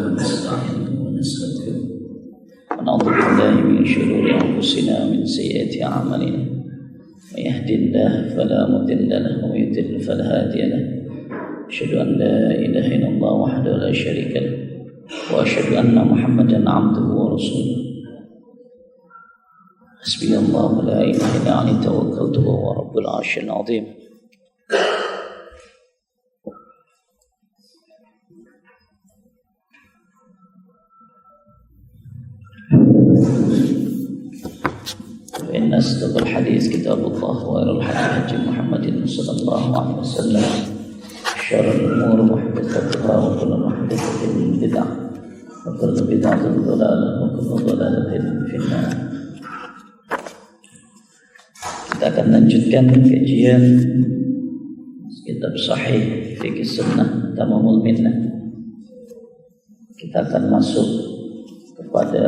ونستعينه ونستغفره ونعوذ بالله من شرور أنفسنا ومن سيئات أعمالنا من يهد الله فلا مضل له ومن يضلل فلا هادي له أشهد أن لا إله إلا الله وحده لا شريك له وأشهد أن محمدا عبده ورسوله حسبي الله لا إله إلا عليه توكلت وهو رب العرش العظيم. إن أصدق الحديث كتاب الله وخير الهدي هدي محمد صلى الله عليه وسلم شر الأمور محدثاتها وكل محدثة بدعة وكل بدعة ضلالة وكل ضلالة في النار. Kita akan lanjutkan kajian kitab Sahih Fiqh Sunnah Tamamul Minnah. Kita akan masuk kepada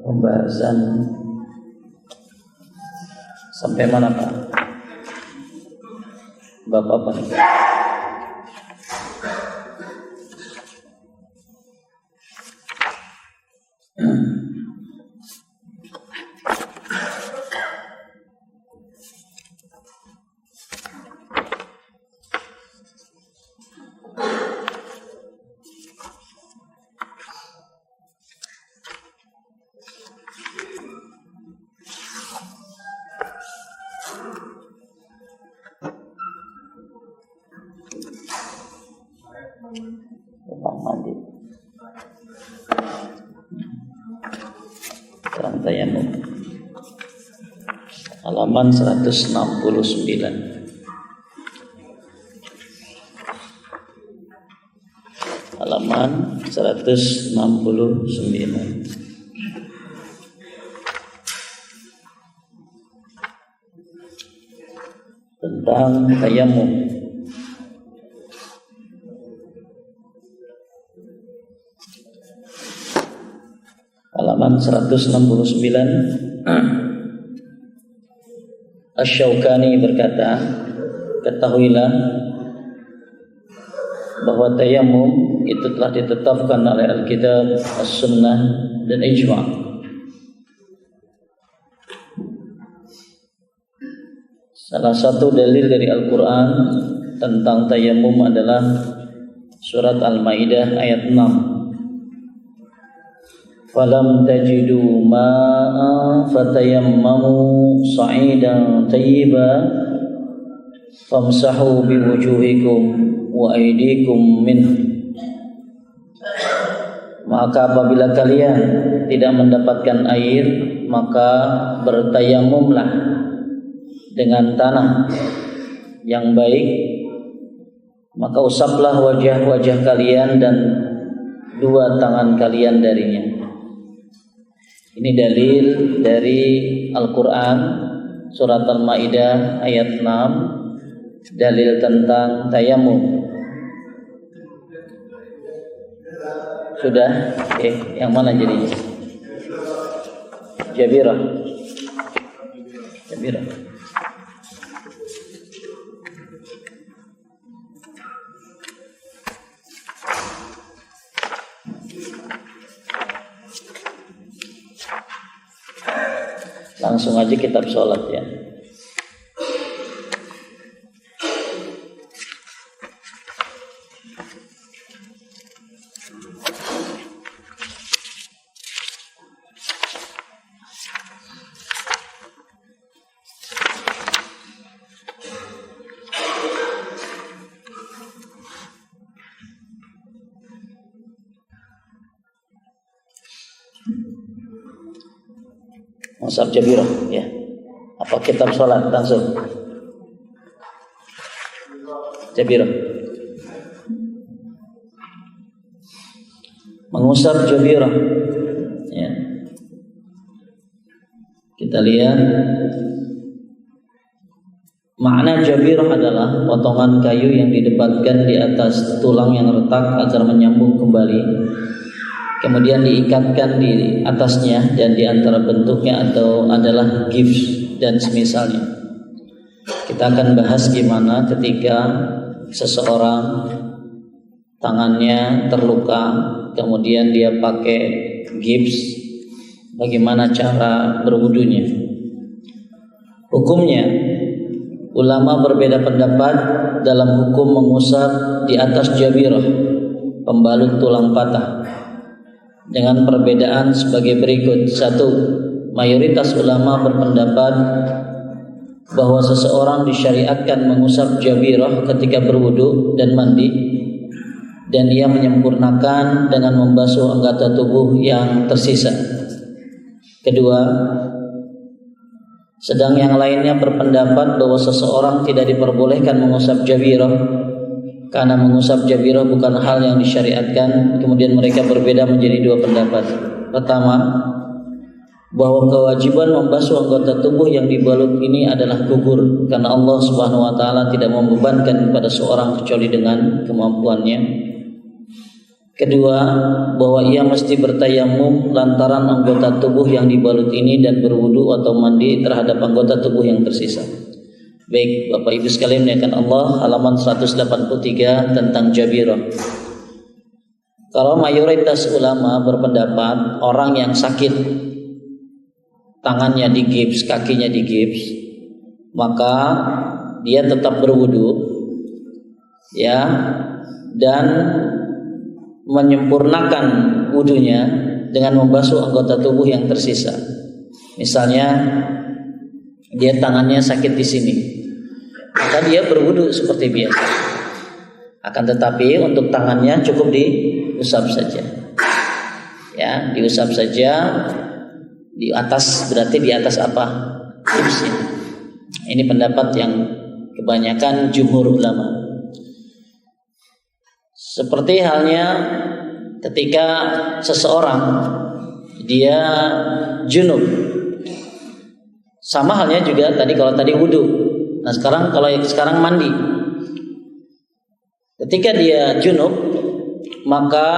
pembahasan sampai mana Pak? Bab apa nih? Tayamum halaman 169. Halaman 169. Tentang tayamum. Halaman 169. Asy-Syaukani berkata, ketahuilah bahwa tayamum itu telah ditetapkan oleh Alkitab, As-Sunnah dan Ijma'. Salah satu dalil dari Al-Quran tentang tayamum adalah surat Al-Maidah ayat 6. Falam tajidu ma'a fatayammamu sa'idan tayyiba famsahu biwujuhikum wa aydikum minhu. Maka apabila kalian tidak mendapatkan air, maka bertayamumlah dengan tanah yang baik, maka usaplah wajah-wajah kalian dan dua tangan kalian darinya. Ini dalil dari Al-Quran surat Al-Maidah ayat 6, dalil tentang tayamum. Sudah? Yang mana jadinya? Jabirah. Langsung aja kitab sholat ya. Mushaf Jabirah ya. Apa kitab sholat langsung? Jabirah. Mengusap Jabirah ya. Kita lihat makna Jabirah adalah potongan kayu yang didebatkan di atas tulang yang retak agar menyambung kembali, kemudian diikatkan di atasnya, dan di antara bentuknya atau adalah gifs dan semisalnya. Kita akan bahas gimana ketika seseorang tangannya terluka, kemudian dia pakai gips, bagaimana cara berwudunya? Hukumnya, ulama berbeda pendapat dalam hukum mengusap di atas jabirah, pembalut tulang patah, dengan perbedaan sebagai berikut. 1. Mayoritas ulama berpendapat bahwa seseorang disyariatkan mengusap jabirah ketika berwudu dan mandi, dan ia menyempurnakan dengan membasuh anggota tubuh yang tersisa. Kedua, sedang yang lainnya berpendapat bahwa seseorang tidak diperbolehkan mengusap jabirah karena mengusap jabirah bukan hal yang disyariatkan. Kemudian mereka berbeda menjadi dua pendapat. Pertama, bahwa kewajiban membasuh anggota tubuh yang dibalut ini adalah gugur karena Allah Subhanahu wa taala tidak membebankan kepada seorang kecuali dengan kemampuannya. Kedua, bahwa ia mesti bertayamum lantaran anggota tubuh yang dibalut ini dan berwudu atau mandi terhadap anggota tubuh yang tersisa. Baik, Bapak Ibu sekalian muliakan Allah, halaman 183 tentang jabirah. Kalau mayoritas ulama berpendapat orang yang sakit, tangannya digips, kakinya digips, maka dia tetap berwudu, ya, dan menyempurnakan wudunya dengan membasuh anggota tubuh yang tersisa. Misalnya dia tangannya sakit di sini, maka dia berwudu seperti biasa. Akan tetapi untuk tangannya cukup diusap saja, ya, diusap saja di atas, berarti di atas apa? Gips. Ini pendapat yang kebanyakan jumhur ulama. Seperti halnya ketika seseorang dia junub, sama halnya juga tadi kalau tadi wudu. Nah kalau sekarang mandi. Ketika dia junub, maka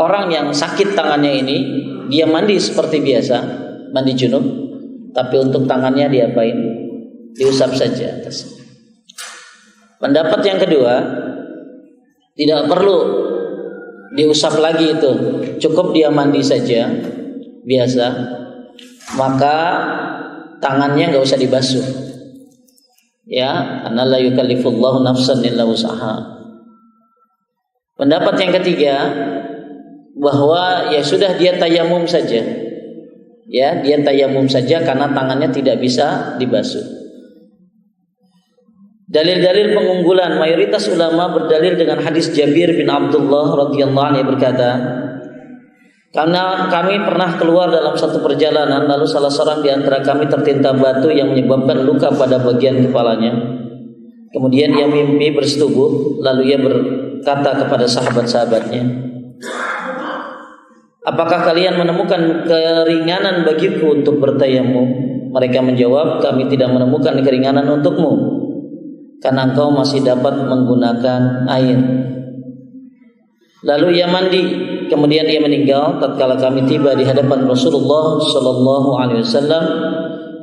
orang yang sakit tangannya ini dia mandi seperti biasa, mandi junub, tapi untuk tangannya diapain? Diusap saja atas. Pendapat yang kedua, tidak perlu diusap lagi itu, cukup dia mandi saja biasa, maka tangannya nggak usah dibasuh, ya, karena la yukallifullahu nafsan illa wus'aha. Pendapat yang ketiga, bahwa ya sudah dia tayamum saja, ya, dia tayamum saja karena tangannya tidak bisa dibasuh. Dalil-dalil pengunggulan, mayoritas ulama berdalil dengan hadis Jabir bin Abdullah radhiyallahu anhu berkata, karena kami pernah keluar dalam satu perjalanan, lalu salah seorang di antara kami tertimpa batu yang menyebabkan luka pada bagian kepalanya. Kemudian ia mimpi bersetubuh, lalu ia berkata kepada sahabat-sahabatnya, apakah kalian menemukan keringanan bagiku untuk bertayamum? Mereka menjawab, kami tidak menemukan keringanan untukmu, karena engkau masih dapat menggunakan air. Lalu ia mandi, kemudian ia meninggal tatkala kami tiba di hadapan Rasulullah sallallahu alaihi wasallam.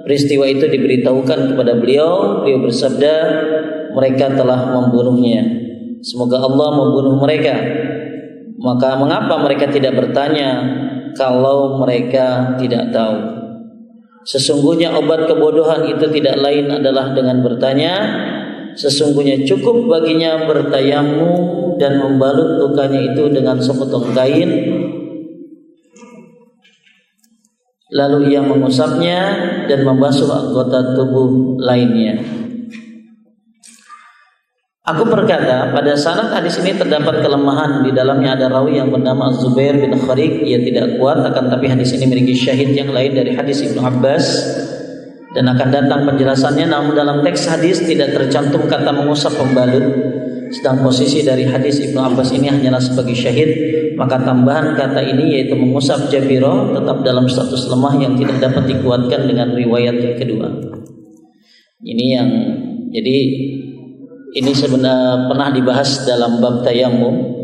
Peristiwa itu diberitahukan kepada beliau. Beliau bersabda, mereka telah membunuhnya. Semoga Allah membunuh mereka. Maka mengapa mereka tidak bertanya kalau mereka tidak tahu? Sesungguhnya obat kebodohan itu tidak lain adalah dengan bertanya. Sesungguhnya cukup baginya bertayamum dan membalut lukanya itu dengan sepotong kain, lalu ia mengusapnya dan membasuh anggota tubuh lainnya. Aku berkata, pada sanad hadis ini terdapat kelemahan. Di dalamnya ada rawi yang bernama Zubair bin Khariq. Ia tidak kuat, akan tapi hadis ini memiliki syahid yang lain dari hadis Ibnu Abbas, dan akan datang penjelasannya. Namun dalam teks hadis tidak tercantum kata mengusap pembalut, sedang posisi dari hadis Ibnu Abbas ini hanyalah sebagai syahid. Maka tambahan kata ini, yaitu mengusap jabirah, tetap dalam status lemah yang tidak dapat dikuatkan dengan riwayat yang kedua. Ini sebenarnya pernah dibahas dalam bab tayamum.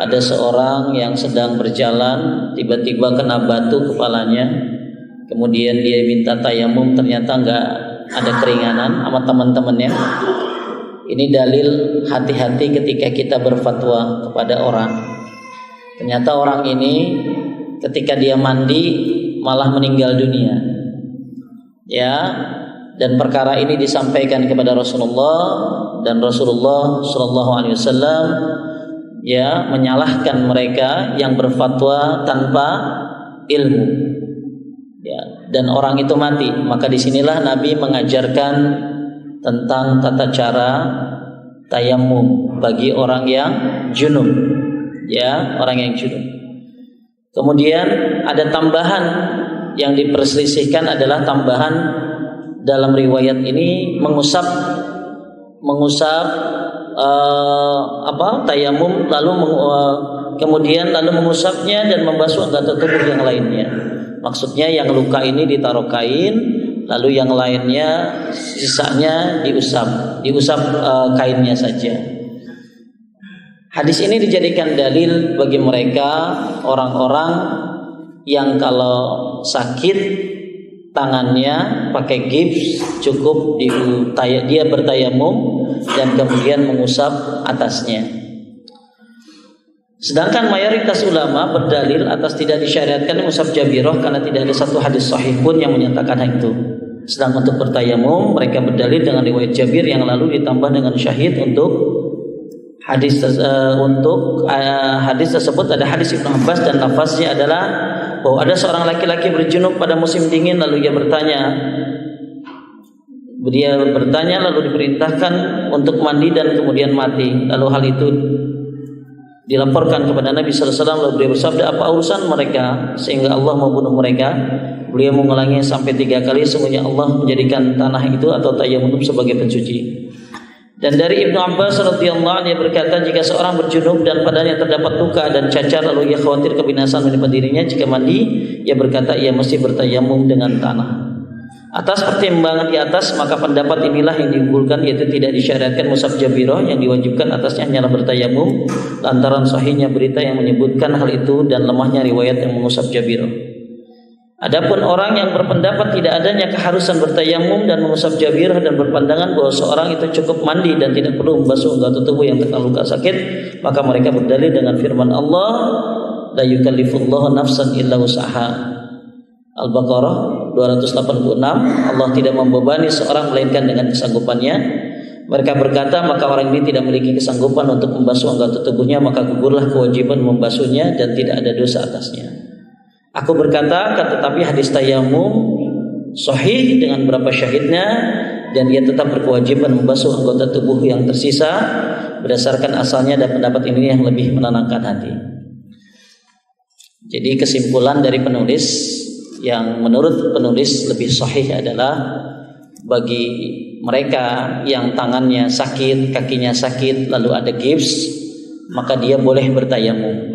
Ada seorang yang sedang berjalan, tiba-tiba kena batu kepalanya. Kemudian dia minta tayamum, ternyata enggak ada keringanan sama teman-temannya. Ini dalil hati-hati ketika kita berfatwa kepada orang. Ternyata orang ini ketika dia mandi malah meninggal dunia. Ya, dan perkara ini disampaikan kepada Rasulullah dan Rasulullah sallallahu alaihi wasallam ya menyalahkan mereka yang berfatwa tanpa ilmu. Ya, dan orang itu mati. Maka disinilah Nabi mengajarkan tentang tata cara tayamum bagi orang yang junub. Ya, orang yang junub. Kemudian ada tambahan yang diperselisihkan adalah tambahan dalam riwayat ini mengusap tayamum lalu kemudian mengusapnya dan membasuh anggota tubuh yang lainnya. Maksudnya yang luka ini ditaruh kain, lalu yang lainnya sisanya diusap kainnya saja. Hadis ini dijadikan dalil bagi mereka orang-orang yang kalau sakit tangannya pakai gips, cukup dia bertayamum dan kemudian mengusap atasnya. Sedangkan mayoritas ulama berdalil atas tidak disyariatkan mengusap jabirah karena tidak ada satu hadis sahih pun yang menyatakan hal itu. Sedang untuk bertayamum mereka berdalil dengan riwayat Jabir yang lalu ditambah dengan syahid untuk hadis tersebut. Ada hadis Ibnu Abbas dan lafaznya adalah bahwa ada seorang laki-laki berjunub pada musim dingin lalu dia bertanya lalu diperintahkan untuk mandi dan kemudian mati. Lalu hal itu dilaporkan kepada Nabi sallallahu alaihi wasallam, lalu beliau bersabda, apa urusan mereka sehingga Allah membunuh mereka? Beliau mengulangi sampai 3 kali, sungguhnya Allah menjadikan tanah itu atau tayammum sebagai pencuci. Dan dari Ibnu Abbas radhiyallahu anhu berkata, jika seorang berjunub dan padanya terdapat luka dan cacar lalu ia khawatir kebinasaan menimpa dirinya, jika mandi ia berkata ia mesti bertayamum dengan tanah. Atas pertimbangan di atas maka pendapat inilah yang diunggulkan, yaitu tidak disyariatkan musab jabirah, yang diwajibkan atasnya hanyalah bertayamum lantaran sahihnya berita yang menyebutkan hal itu dan lemahnya riwayat yang mengusap jabirah. Adapun orang yang berpendapat tidak adanya keharusan bertayamum dan mengusap jabirah dan berpandangan bahwa seorang itu cukup mandi dan tidak perlu membasuh anggota tubuh yang terkena luka sakit, maka mereka berdalil dengan firman Allah, la yukallifullahu nafsan illa wus'aha. Al-Baqarah 286. Allah tidak membebani seorang melainkan dengan kesanggupannya. Mereka berkata, maka orang ini tidak memiliki kesanggupan untuk membasuh anggota tubuhnya, maka gugurlah kewajiban membasuhnya dan tidak ada dosa atasnya. Aku berkata, tetapi hadis tayamum sahih dengan berapa syahidnya dan ia tetap berkewajiban membasuh anggota tubuh yang tersisa berdasarkan asalnya, dan pendapat ini yang lebih menenangkan hati. Jadi kesimpulan dari penulis yang menurut penulis lebih sahih adalah bagi mereka yang tangannya sakit, kakinya sakit, lalu ada gips, maka dia boleh bertayamum.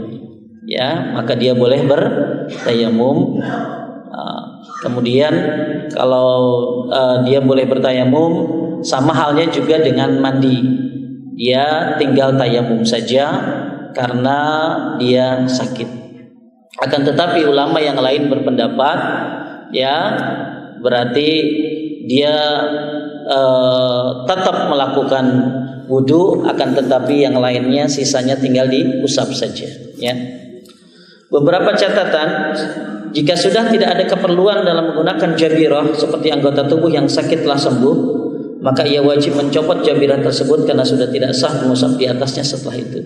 Ya, maka dia boleh bertayamum. Kemudian kalau dia boleh bertayamum, sama halnya juga dengan mandi. Dia tinggal tayamum saja karena dia sakit. Akan tetapi ulama yang lain berpendapat, ya berarti dia tetap melakukan wudu, akan tetapi yang lainnya sisanya tinggal diusap saja. Ya. Beberapa catatan, jika sudah tidak ada keperluan dalam menggunakan jabirah seperti anggota tubuh yang sakit telah sembuh, maka ia wajib mencopot jabirah tersebut karena sudah tidak sah mengusap di atasnya setelah itu.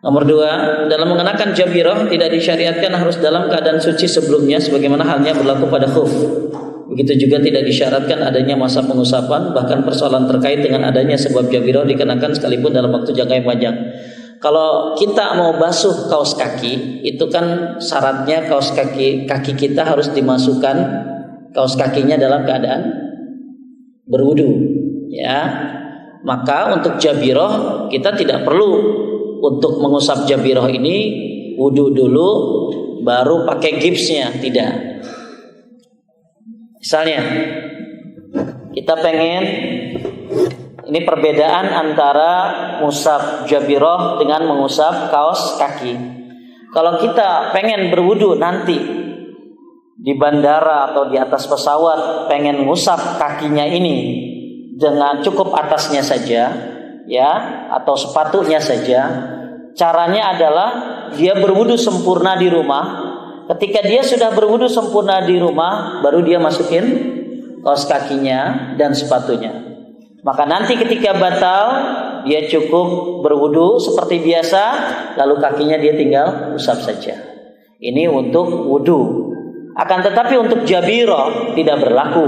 Nomor 2, dalam mengenakan jabirah tidak disyariatkan harus dalam keadaan suci sebelumnya, sebagaimana halnya berlaku pada khuf. Begitu juga tidak disyaratkan adanya masa pengusapan, bahkan persoalan terkait dengan adanya sebab jabirah dikenakan sekalipun dalam waktu jangka yang panjang. Kalau kita mau basuh kaos kaki, itu kan syaratnya kaos kaki kita harus dimasukkan kaos kakinya dalam keadaan berwudu, ya. Maka untuk jabirah kita tidak perlu untuk mengusap jabirah ini wudu dulu baru pakai gipsnya, tidak. Misalnya kita pengen, ini perbedaan antara mengusap jabirah dengan mengusap kaos kaki. Kalau kita pengen berwudu nanti di bandara atau di atas pesawat, pengen ngusap kakinya ini, dengan cukup atasnya saja, ya, atau sepatunya saja. Caranya adalah dia berwudu sempurna di rumah. Ketika dia sudah berwudu sempurna di rumah, baru dia masukin kaos kakinya dan sepatunya. Maka nanti ketika batal, dia cukup berwudu seperti biasa, lalu kakinya dia tinggal usap saja. Ini untuk wudu. Akan tetapi untuk jabirah tidak berlaku.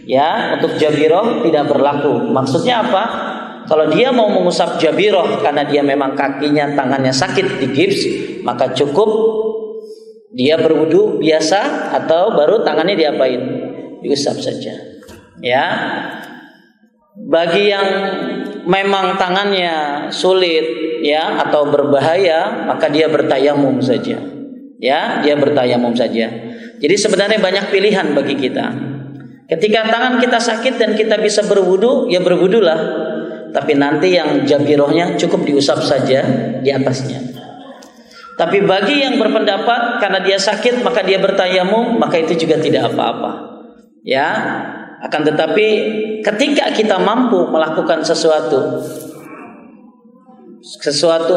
Ya, untuk jabirah tidak berlaku. Maksudnya apa? Kalau dia mau mengusap jabirah karena dia memang kakinya, tangannya sakit di gips, maka cukup dia berwudu biasa atau baru tangannya diapain? Diusap saja. Ya. Bagi yang memang tangannya sulit ya atau berbahaya, maka dia bertayamum saja. Ya, dia bertayamum saja. Jadi sebenarnya banyak pilihan bagi kita. Ketika tangan kita sakit dan kita bisa berwudu, ya berwudulah. Tapi nanti yang jabirahnya cukup diusap saja di atasnya. Tapi bagi yang berpendapat karena dia sakit maka dia bertayamum, maka itu juga tidak apa-apa. Ya, akan tetapi ketika kita mampu melakukan sesuatu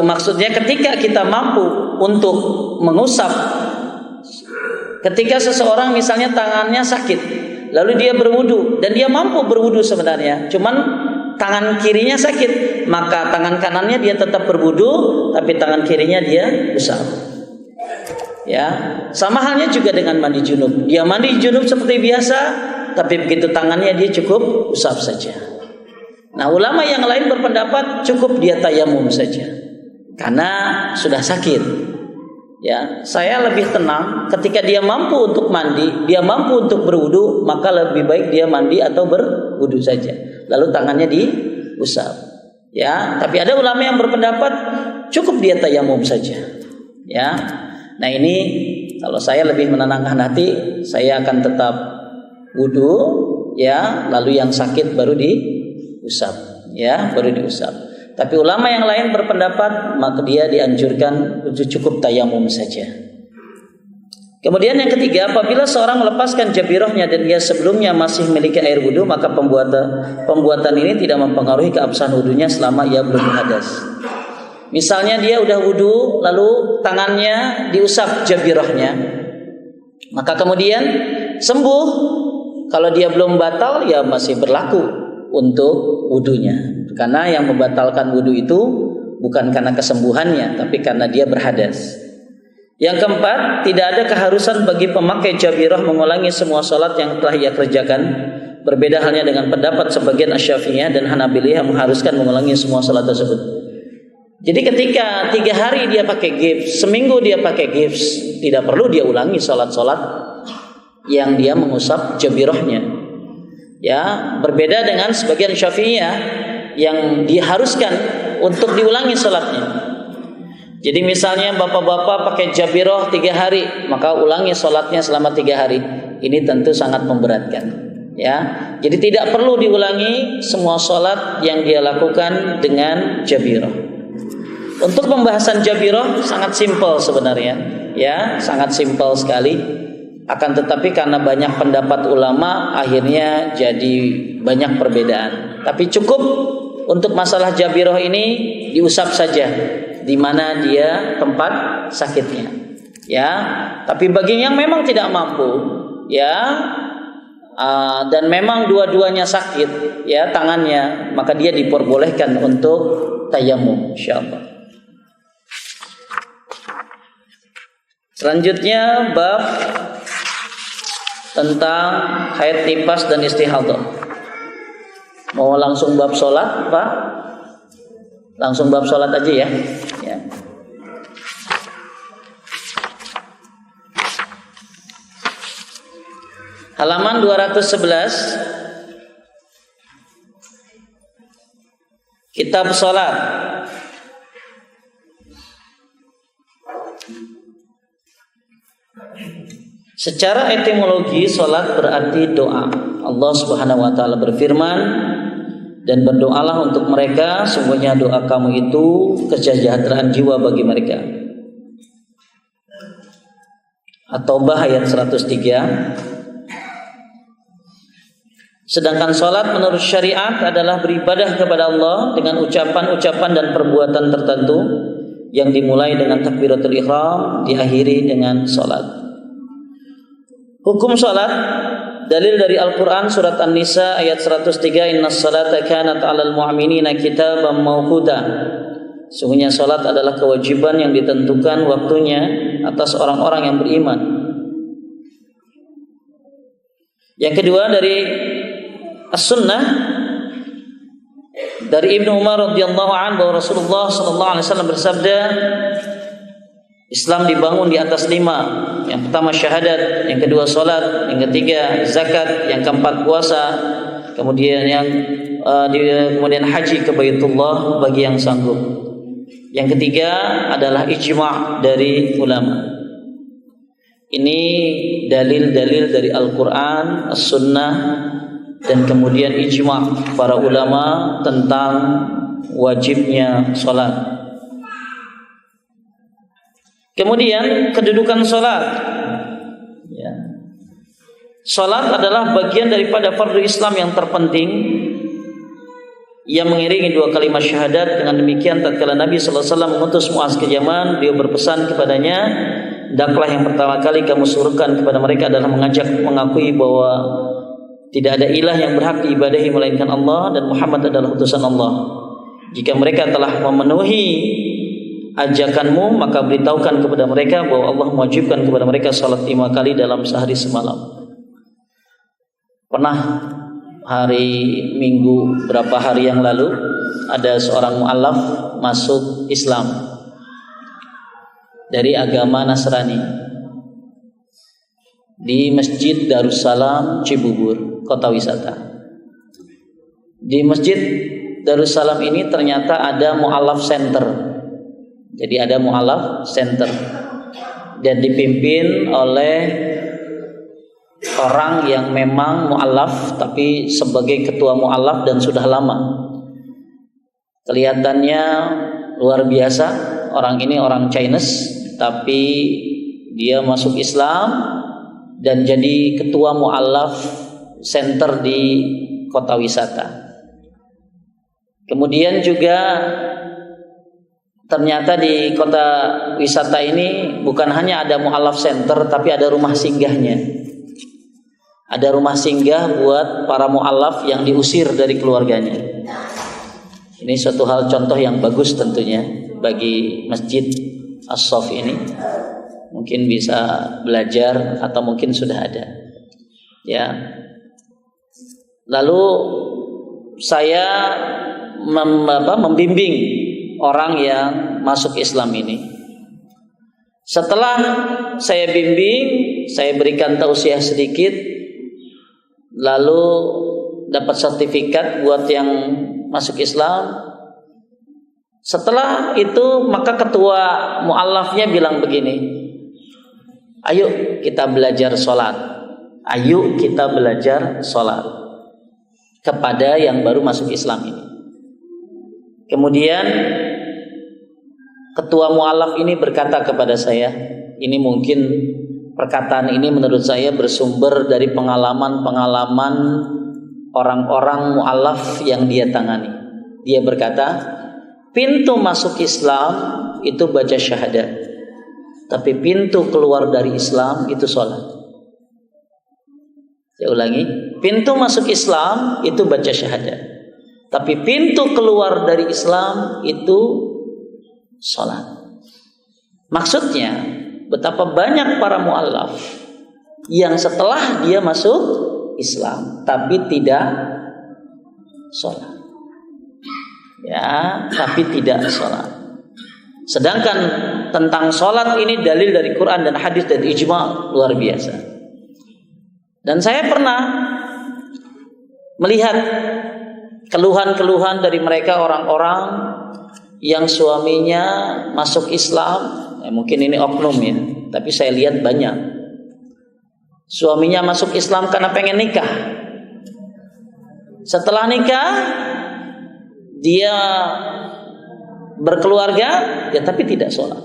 maksudnya ketika kita mampu untuk mengusap, ketika seseorang misalnya tangannya sakit, lalu dia berwudu dan dia mampu berwudu sebenarnya, cuman tangan kirinya sakit, maka tangan kanannya dia tetap berwudu, tapi tangan kirinya dia usap. Ya, sama halnya juga dengan mandi junub. Dia mandi junub seperti biasa, tapi begitu tangannya dia cukup usap saja. Nah, ulama yang lain berpendapat cukup dia tayamum saja, karena sudah sakit. Ya, saya lebih tenang ketika dia mampu untuk mandi, dia mampu untuk berwudu, maka lebih baik dia mandi atau berwudu saja. Lalu tangannya diusap. Ya, tapi ada ulama yang berpendapat cukup dia tayamum saja. Ya. Nah, ini kalau saya lebih menenangkan hati, saya akan tetap wudu, ya, lalu yang sakit baru diusap, ya, baru diusap. Tapi ulama yang lain berpendapat maka dia dianjurkan cukup tayamum saja. Kemudian yang ketiga, apabila seorang melepaskan jabirahnya dan dia sebelumnya masih memiliki air wudu, maka pembuatan ini tidak mempengaruhi keabsahan wudunya selama ia belum hadas. Misalnya dia udah wudu, lalu tangannya diusap jabirahnya, maka kemudian sembuh, kalau dia belum batal ya masih berlaku untuk wudunya. Karena yang membatalkan wudu itu bukan karena kesembuhannya, tapi karena dia berhadas. Yang keempat, tidak ada keharusan bagi pemakai jabirah mengulangi semua salat yang telah ia kerjakan. Berbeda halnya dengan pendapat sebagian Asy-Syafi'iyah dan Hanabiliyah yang mengharuskan mengulangi semua salat tersebut. Jadi ketika 3 hari dia pakai gips, seminggu dia pakai gips, tidak perlu dia ulangi salat-salat yang dia mengusap jabirahnya. Ya, berbeda dengan sebagian Syafi'iyah yang diharuskan untuk diulangi salatnya. Jadi misalnya bapak-bapak pakai jabirah 3 hari, maka ulangi sholatnya selama 3 hari. Ini tentu sangat memberatkan. Ya, jadi tidak perlu diulangi semua sholat yang dia lakukan dengan jabirah. Untuk pembahasan jabirah sangat simpel sebenarnya, ya, sangat simpel sekali. Akan tetapi karena banyak pendapat ulama, akhirnya jadi banyak perbedaan. Tapi cukup untuk masalah jabirah ini diusap saja di mana dia tempat sakitnya, ya. Tapi bagi yang memang tidak mampu, ya, dan memang dua-duanya sakit, ya, tangannya, maka dia diperbolehkan untuk tayamum, insyaallah. Selanjutnya bab tentang haid nifas dan istihadah. Mau langsung bab sholat, Pak? Langsung bab sholat aja ya. Ya. Halaman 211, Kitab Sholat. Secara etimologi sholat berarti doa. Allah Subhanahu wa taala berfirman, dan berdoalah untuk mereka, sungguhnya doa kamu itu kesejahteraan jiwa bagi mereka. At-Taubah ayat 103. Sedangkan salat menurut syariat adalah beribadah kepada Allah dengan ucapan-ucapan dan perbuatan tertentu yang dimulai dengan takbiratul ihram, diakhiri dengan salat. Hukum salat, dalil dari Al-Quran surat An-Nisa ayat 103, Innas salata kanat 'alal mu'minina kitaban mawquta. Sungguhnya salat adalah kewajiban yang ditentukan waktunya atas orang-orang yang beriman. Yang kedua dari As-Sunnah dari Ibnu Umar radhiyallahu anhu bahwa Rasulullah sallallahu alaihi wasallam bersabda, Islam dibangun di atas 5. Yang pertama syahadat, yang kedua salat, yang ketiga zakat, yang keempat puasa, kemudian kemudian haji ke Baitullah bagi yang sanggup. Yang ketiga adalah ijma' dari ulama. Ini dalil-dalil dari Al-Quran, As-Sunnah, dan kemudian ijma' para ulama tentang wajibnya salat. Kemudian kedudukan salat. Ya. Salat adalah bagian daripada fardu Islam yang terpenting yang mengiringi 2 kalimat syahadat. Dengan demikian tatkala Nabi sallallahu alaihi wasallam mengutus Muaz ke Yaman, beliau berpesan kepadanya, hendaklah yang pertama kali kamu suruhkan kepada mereka adalah mengakui bahwa tidak ada ilah yang berhak diibadahi melainkan Allah dan Muhammad adalah utusan Allah. Jika mereka telah memenuhi ajakanmu, maka beritahukan kepada mereka bahwa Allah mewajibkan kepada mereka salat 5 kali dalam sehari semalam. Pernah hari Minggu berapa hari yang lalu ada seorang mu'alaf masuk Islam dari agama Nasrani di Masjid Darussalam Cibubur, kota wisata. Di Masjid Darussalam ini ternyata ada mu'alaf center. Jadi ada mu'alaf center dan dipimpin oleh orang yang memang mu'alaf tapi sebagai ketua mu'alaf dan sudah lama. Kelihatannya luar biasa. Orang ini orang Chinese tapi dia masuk Islam dan jadi ketua mu'alaf center di kota wisata. Kemudian juga ternyata di kota wisata ini bukan hanya ada mu'alaf center tapi ada rumah singgahnya. Ada rumah singgah buat para mu'alaf yang diusir dari keluarganya. Ini suatu hal contoh yang bagus tentunya bagi Masjid As-Sof ini. Mungkin bisa belajar atau mungkin sudah ada. Ya. Lalu saya membimbing orang yang masuk Islam ini. Setelah saya bimbing, saya berikan tausiah sedikit, lalu dapat sertifikat buat yang masuk Islam. Setelah itu maka ketua mu'alafnya bilang begini, ayo kita belajar sholat. Ayo kita belajar sholat kepada yang baru masuk Islam ini. Kemudian ketua mu'alaf ini berkata kepada saya, ini mungkin perkataan ini menurut saya bersumber dari pengalaman-pengalaman orang-orang mu'alaf yang dia tangani. Dia berkata, pintu masuk Islam itu baca syahadat, tapi pintu keluar dari Islam itu sholat. Saya ulangi, pintu masuk Islam itu baca syahadat, tapi pintu keluar dari Islam itu sholat. Maksudnya betapa banyak para mu'alaf yang setelah dia masuk Islam tapi tidak sholat. Ya, tapi tidak sholat. Sedangkan tentang sholat ini dalil dari Quran dan hadis dan ijma' luar biasa. Dan saya pernah melihat keluhan-keluhan dari mereka orang-orang yang suaminya masuk Islam. Mungkin ini oknum ya, tapi saya lihat banyak. Suaminya masuk Islam karena pengen nikah. Setelah nikah dia berkeluarga, ya tapi tidak sholat.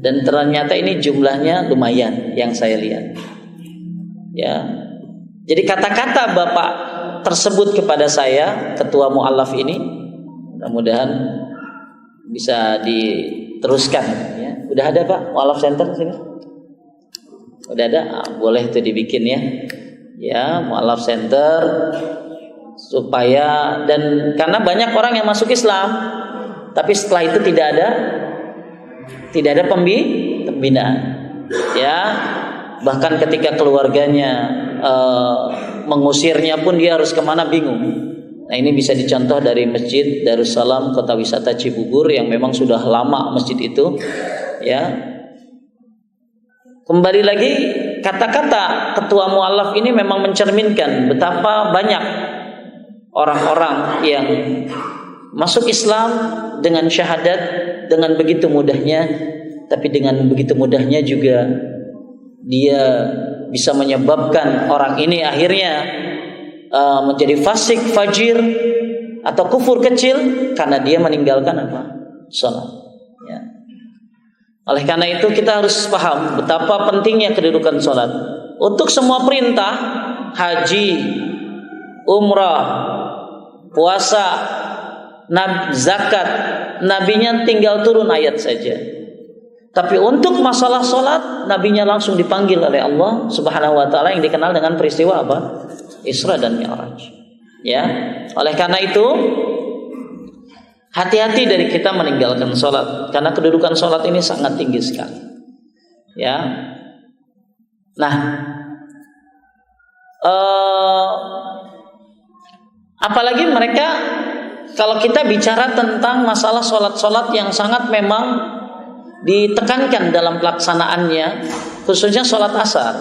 Dan ternyata ini jumlahnya lumayan yang saya lihat. Ya, Jadi kata-kata Bapak tersebut kepada saya, ketua mu'allaf ini, mudah-mudahan bisa diteruskan ya. Udah ada Pak mu'allaf center sini? Udah ada? Boleh itu dibikin ya. Ya, mu'allaf center supaya, dan karena banyak orang yang masuk Islam tapi setelah itu tidak ada pembinaan ya, bahkan ketika keluarganya mengusirnya pun dia harus kemana bingung. Nah, ini bisa dicontoh dari Masjid Darussalam Kota Wisata Cibubur yang memang sudah lama masjid itu ya. Kembali lagi, kata-kata ketua mu'allaf ini memang mencerminkan betapa banyak orang-orang yang masuk Islam dengan syahadat dengan begitu mudahnya, tapi dengan begitu mudahnya juga dia bisa menyebabkan orang ini akhirnya menjadi fasik, fajir atau kufur kecil karena dia meninggalkan apa? Salat. Ya. Oleh karena itu kita harus paham betapa pentingnya kedudukan salat. Untuk semua perintah, haji, umrah, puasa, zakat, nabinya tinggal turun ayat saja. Tapi untuk masalah salat, nabinya langsung dipanggil oleh Allah Subhanahu wa taala yang dikenal dengan peristiwa apa? Isra dan Mi'raj. Ya. Oleh karena itu, hati-hati dari kita meninggalkan salat karena kedudukan salat ini sangat tinggi sekali. Ya. Nah, apalagi mereka, kalau kita bicara tentang masalah salat-salat yang sangat memang ditekankan dalam pelaksanaannya, khususnya salat asar.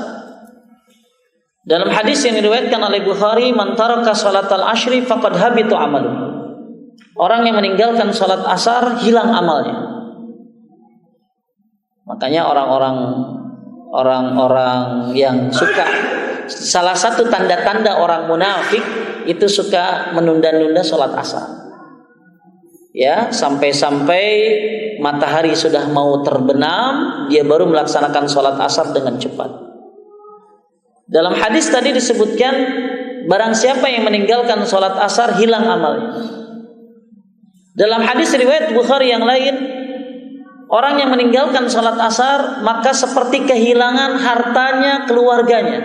Dalam hadis yang diriwayatkan oleh Bukhari, man taraka salatal ashri faqad habitu amaluhu. Orang yang meninggalkan salat asar hilang amalnya. Makanya orang-orang yang suka, salah satu tanda-tanda orang munafik itu suka menunda-nunda salat asar. Ya, sampai-sampai matahari sudah mau terbenam, dia baru melaksanakan salat asar dengan cepat. Dalam hadis tadi disebutkan, barang siapa yang meninggalkan salat asar hilang amalnya. Dalam hadis riwayat Bukhari yang lain, orang yang meninggalkan salat asar maka seperti kehilangan hartanya, keluarganya.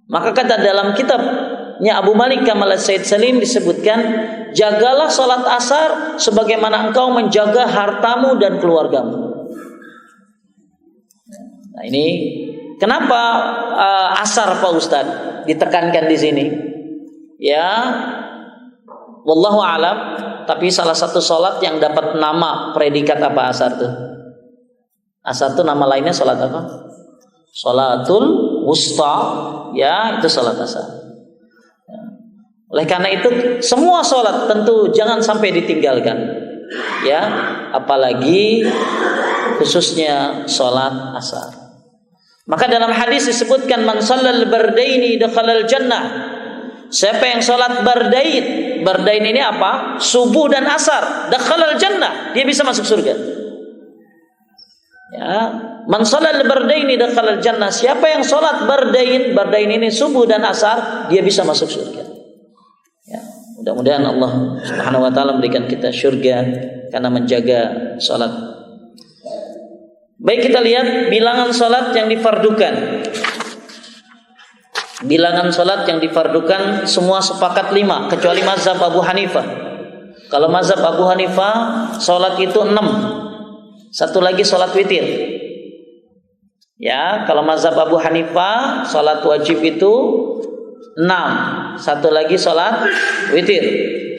Maka kata dalam kitabnya Abu Malik Kamal Said Salim disebutkan, jagalah salat asar sebagaimana engkau menjaga hartamu dan keluargamu. Nah, ini kenapa asar Pak Ustadz ditekankan di sini? Ya, wallahu alam. Tapi salah satu salat yang dapat nama predikat apa asar tuh? Asar tuh nama lainnya salat apa? Salatul wusta. Ya, itu salat asar. Oleh karena itu semua salat tentu jangan sampai ditinggalkan. Ya, apalagi khususnya salat asar. Maka dalam hadis disebutkan man shallal bardaini dakhalal jannah. Siapa yang salat bardain? Bardain ini apa? Subuh dan asar. Dakhalal jannah, dia bisa masuk surga. Ya, man shallal bardaini dakhalal jannah. Siapa yang salat bardain? Bardain ini subuh dan asar, dia bisa masuk surga. Ya, mudah-mudahan Allah Subhanahu wa taala memberikan kita surga karena menjaga salat. Baik, kita lihat bilangan salat yang difardukan. Bilangan salat yang difardukan semua sepakat 5 kecuali mazhab Abu Hanifah. Kalau mazhab Abu Hanifah salat itu 6. Satu lagi salat witir. Ya, kalau mazhab Abu Hanifah salat wajib itu 6. Satu lagi salat witir.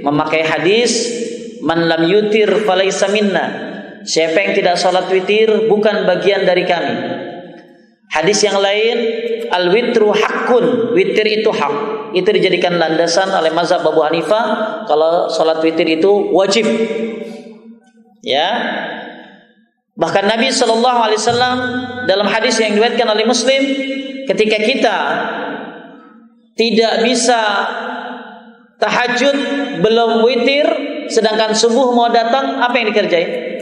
Memakai hadis man lam yutir falaisa minna. Siapa yang tidak salat witir bukan bagian dari kami. Hadis yang lain, al-witru haqqun, witir itu hak. Itu dijadikan landasan oleh mazhab Abu Hanifah kalau salat witir itu wajib. Ya. Bahkan Nabi SAW dalam hadis yang diriwayatkan oleh Muslim, ketika kita tidak bisa tahajud belum witir, sedangkan subuh mau datang, apa yang dikerjain?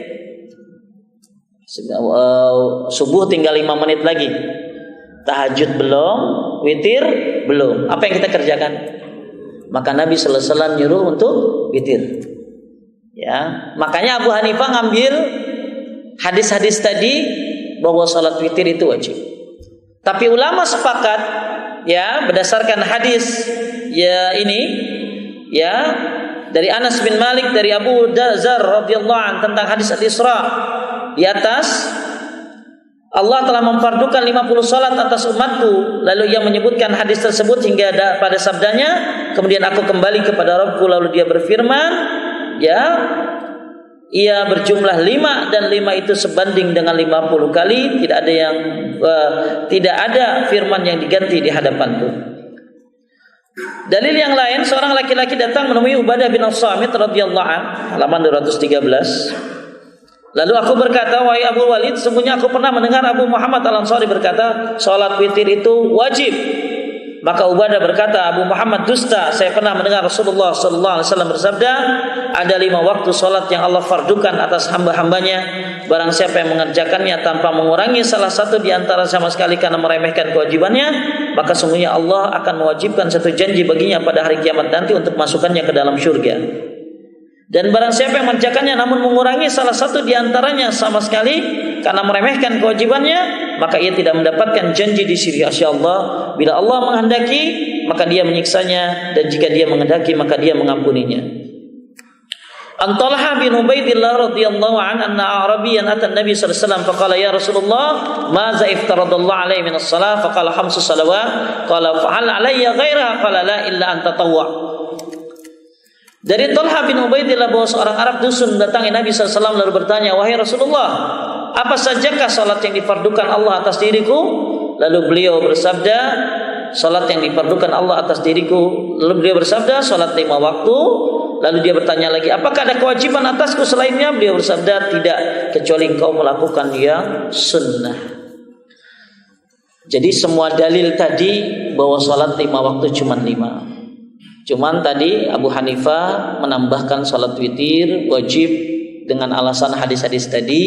Subuh tinggal 5 menit lagi, tahajud belum, witir belum. Apa yang kita kerjakan? Maka Nabi sallallahu alaihi wasallam nyuruh untuk witir. Ya, makanya Abu Hanifah ngambil hadis-hadis tadi bahwa salat witir itu wajib. Tapi ulama sepakat ya berdasarkan hadis ya ini ya dari Anas bin Malik dari Abu Dzar radhiyallahu anhu tentang hadis Al-Isra di atas Allah telah memfardukan 50 salat atas umatku. Lalu ia menyebutkan hadis tersebut hingga pada sabdanya, kemudian aku kembali kepada Rabbku, lalu dia berfirman, ya, ia berjumlah 5 dan 5 itu sebanding dengan 50 kali, tidak ada firman yang diganti di hadapanku. Dalil yang lain, seorang laki-laki datang menemui Ubadah bin As-Samit radhiyallahu anhu, halaman 213. Lalu aku berkata, wahai Abu Walid, sesungguhnya aku pernah mendengar Abu Muhammad Al-Ansari berkata, salat witir itu wajib. Maka Ubadah berkata, Abu Muhammad dusta. Saya pernah mendengar Rasulullah sallallahu alaihi wasallam bersabda, ada 5 waktu salat yang Allah fardukan atas hamba-hambanya. Barang siapa yang mengerjakannya tanpa mengurangi salah satu di antara sama sekali karena meremehkan kewajibannya, maka sungguhnya Allah akan mewajibkan satu janji baginya pada hari kiamat nanti untuk masukkannya ke dalam surga. Dan barang siapa yang mengerjakannya namun mengurangi salah satu di antaranya sama sekali karena meremehkan kewajibannya, maka ia tidak mendapatkan janji di sisi Allah. Bila Allah menghendaki, maka dia menyiksanya, dan jika dia menghendaki, maka dia mengampuninya. An Talha bin Ubaidillah radhiyallahu anhu anna Arabiyyan ata Nabi sallallahu alaihi wasallam faqala ya Rasulullah ma za iftaradallahu alaihi min as-salah faqala 5 salawat qala fa hal alayya ghairaha qala la illa an tatawwa. Dari Talha bin Ubaidillah bahwa seorang Arab dusun mendatangi Nabi SAW lalu bertanya, wahai Rasulullah, apa sajakah salat yang difardukan Allah atas diriku? Lalu beliau bersabda, salat yang difardukan Allah atas diriku. Lalu beliau bersabda, salat 5 waktu. Lalu dia bertanya lagi, apakah ada kewajiban atasku selainnya? Beliau bersabda, tidak, kecuali engkau melakukan yang sunnah. Jadi semua dalil tadi bahwa salat 5 waktu cuma 5. Cuman tadi Abu Hanifah menambahkan salat witir wajib dengan alasan hadis-hadis tadi,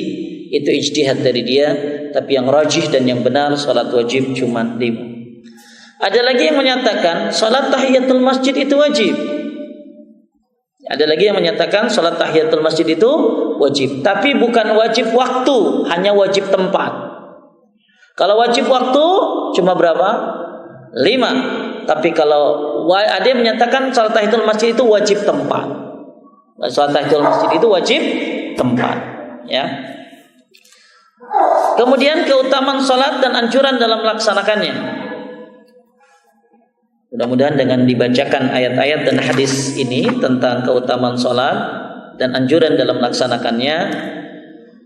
itu ijtihad dari dia, tapi yang rajih dan yang benar salat wajib cuma 5. Ada lagi yang menyatakan salat tahiyatul masjid itu wajib. Ada lagi yang menyatakan salat tahiyatul masjid itu wajib, tapi bukan wajib waktu, hanya wajib tempat. Kalau wajib waktu cuma berapa? 5. Tapi kalau ada yang menyatakan salat tahiyatul masjid itu wajib tempat. Salat tahiyatul masjid itu wajib tempat, ya. Kemudian keutamaan salat dan anjuran dalam melaksanakannya. Mudah-mudahan dengan dibacakan ayat-ayat dan hadis ini tentang keutamaan salat dan anjuran dalam melaksanakannya,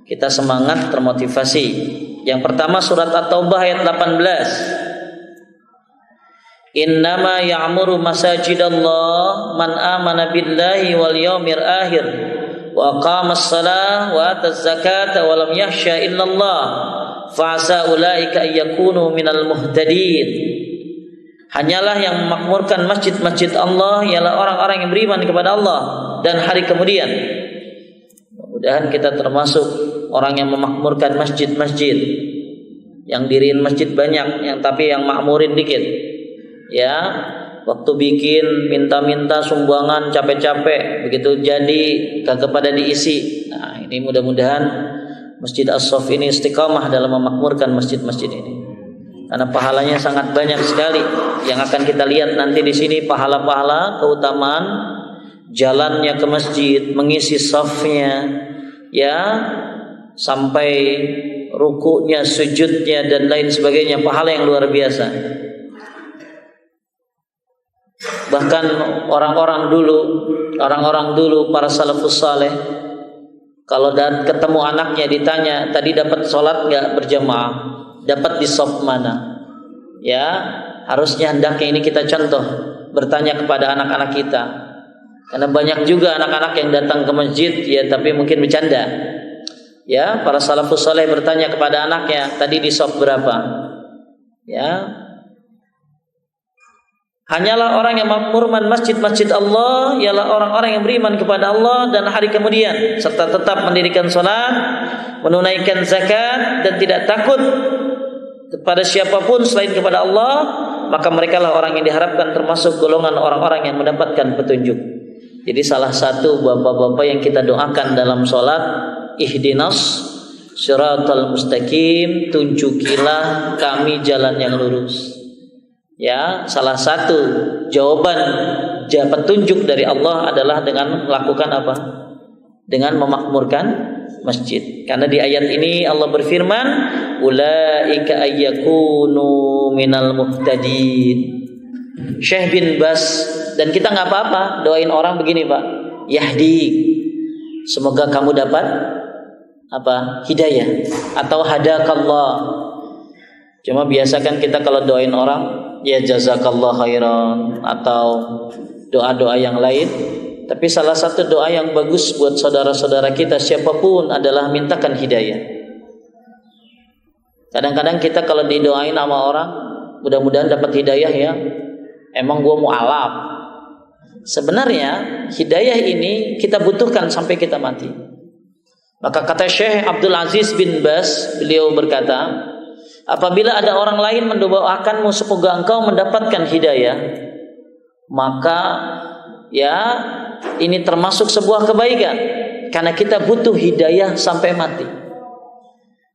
kita semangat, termotivasi. Yang pertama surat At-Taubah ayat 18. Innama ya'muru masajidallah man amana billahi wal yawmil akhir wa aqamas salah wa ataz zakata wa lam yakhsha illallah fa'asa ulaika ayyakunu minal muhtadin. Hanyalah yang memakmurkan masjid-masjid Allah ialah orang-orang yang beriman kepada Allah dan hari kemudian. Mudah-mudahan kita termasuk orang yang memakmurkan masjid-masjid, yang diriin masjid banyak, yang tapi yang makmurin dikit. Ya, waktu bikin minta-minta sumbangan capek-capek, begitu jadi kagak pada diisi. Nah, ini mudah-mudahan Masjid As-Saff ini istiqamah dalam memakmurkan masjid-masjid ini. Karena pahalanya sangat banyak sekali yang akan kita lihat nanti di sini, pahala-pahala keutamaan jalannya ke masjid, mengisi safnya, ya, sampai rukuknya, sujudnya dan lain sebagainya, pahala yang luar biasa. Bahkan orang-orang dulu para salafus saleh, kalau ketemu anaknya ditanya, tadi dapat sholat nggak berjamaah, dapat di shaf mana? Ya, harusnya hendaknya ini kita contoh, bertanya kepada anak-anak kita, karena banyak juga anak-anak yang datang ke masjid, ya tapi mungkin bercanda. Ya, para salafus saleh bertanya kepada anaknya, tadi di shaf berapa? Ya. Hanyalah orang yang makmurkan masjid-masjid Allah ialah orang-orang yang beriman kepada Allah dan hari kemudian, serta tetap mendirikan salat, menunaikan zakat dan tidak takut kepada siapapun selain kepada Allah, maka merekalah orang yang diharapkan termasuk golongan orang-orang yang mendapatkan petunjuk. Jadi salah satu bapak-bapak yang kita doakan dalam sholat, ihdinas siratal mustaqim, tunjukilah kami jalan yang lurus. Ya, salah satu jawaban petunjuk dari Allah adalah dengan melakukan apa? Dengan memakmurkan masjid. Karena di ayat ini Allah berfirman, ulaika ayyakunu minal muhtadin. Syekh bin Bas, dan kita nggak apa-apa doain orang begini Pak, yahdi, semoga kamu dapat apa? Hidayah, atau hadakallah. Cuma biasakan kita kalau doain orang, ya jazakallah khairan, atau doa-doa yang lain. Tapi salah satu doa yang bagus buat saudara-saudara kita siapapun adalah mintakan hidayah. Kadang-kadang kita kalau didoain sama orang, mudah-mudahan dapat hidayah ya. Emang gua mau alaf. Sebenarnya hidayah ini kita butuhkan sampai kita mati. Maka kata Syekh Abdul Aziz bin Bas, beliau berkata, apabila ada orang lain mendoakanmu semoga engkau mendapatkan hidayah, maka ya ini termasuk sebuah kebaikan, karena kita butuh hidayah sampai mati.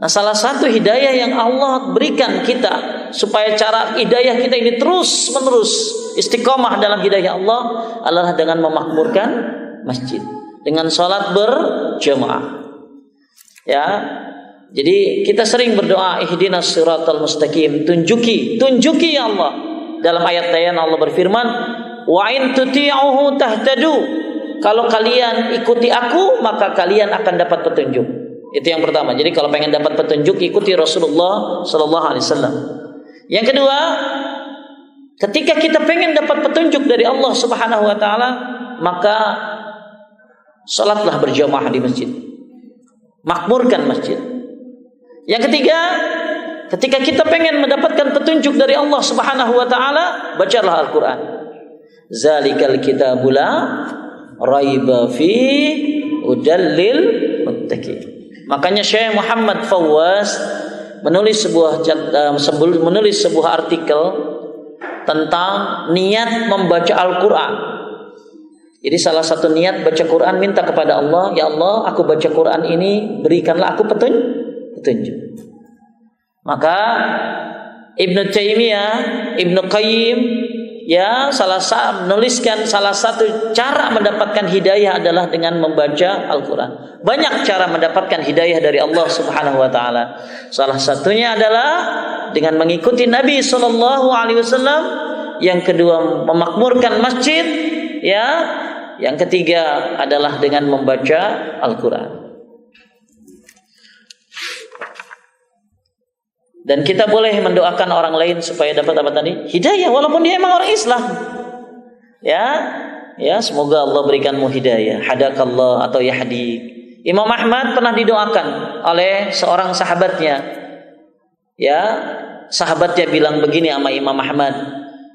Nah, salah satu hidayah yang Allah berikan kita supaya cara hidayah kita ini terus menerus istiqomah dalam hidayah Allah adalah dengan memakmurkan masjid, dengan sholat berjamaah. Ya, jadi kita sering berdoa ihdinas siratal mustaqim, tunjuki ya Allah. Dalam ayat lain Allah berfirman, wa in tuti'uhu tahtadu. Kalau kalian ikuti aku, maka kalian akan dapat petunjuk. Itu yang pertama. Jadi kalau pengen dapat petunjuk, ikuti Rasulullah sallallahu alaihi wasallam. Yang kedua, ketika kita pengen dapat petunjuk dari Allah Subhanahu wa taala, maka salatlah berjamaah di masjid. Makmurkan masjid. Yang ketiga, ketika kita pengen mendapatkan petunjuk dari Allah Subhanahu wa taala, bacalah Al-Qur'an. Zalikal kitabul la raiba fi udallil muttaqin. Makanya Syekh Muhammad Fawaz menulis sebuah artikel tentang niat membaca Al-Qur'an. Jadi salah satu niat baca Quran, minta kepada Allah, ya Allah, aku baca Quran ini, berikanlah aku petunjuk. Maka Ibnu Taimiyah, Ibnu Qayyim, ya menuliskan salah satu cara mendapatkan hidayah adalah dengan membaca Al-Quran. Banyak cara mendapatkan hidayah dari Allah Subhanahu wa taala. Salah satunya adalah dengan mengikuti Nabi sallallahu alaihi wasallam. Yang kedua, memakmurkan masjid, ya. Yang ketiga adalah dengan membaca Al-Quran. Dan kita boleh mendoakan orang lain supaya dapat apa tadi? Hidayah, walaupun dia memang orang Islam. Ya, semoga Allah berikanmu hidayah. Hadakallah atau yahdi. Imam Ahmad pernah didoakan oleh seorang sahabatnya. Ya, sahabatnya bilang begini sama Imam Ahmad,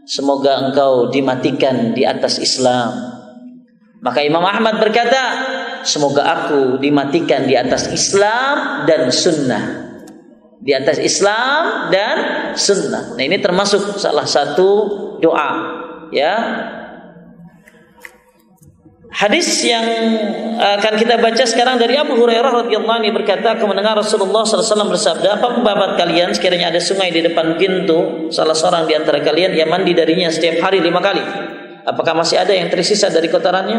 semoga engkau dimatikan di atas Islam. Maka Imam Ahmad berkata, semoga aku dimatikan di atas Islam dan sunnah. Di atas Islam dan sunnah. Nah, ini termasuk salah satu doa, ya. Hadis yang akan kita baca sekarang dari Abu Hurairah radhiyallahu anhu berkata, aku mendengar Rasulullah sallallahu alaihi wasallam bersabda, apa pendapat kalian sekiranya ada sungai di depan pintu salah seorang di antara kalian yang mandi darinya setiap hari 5 kali? Apakah masih ada yang tersisa dari kotorannya?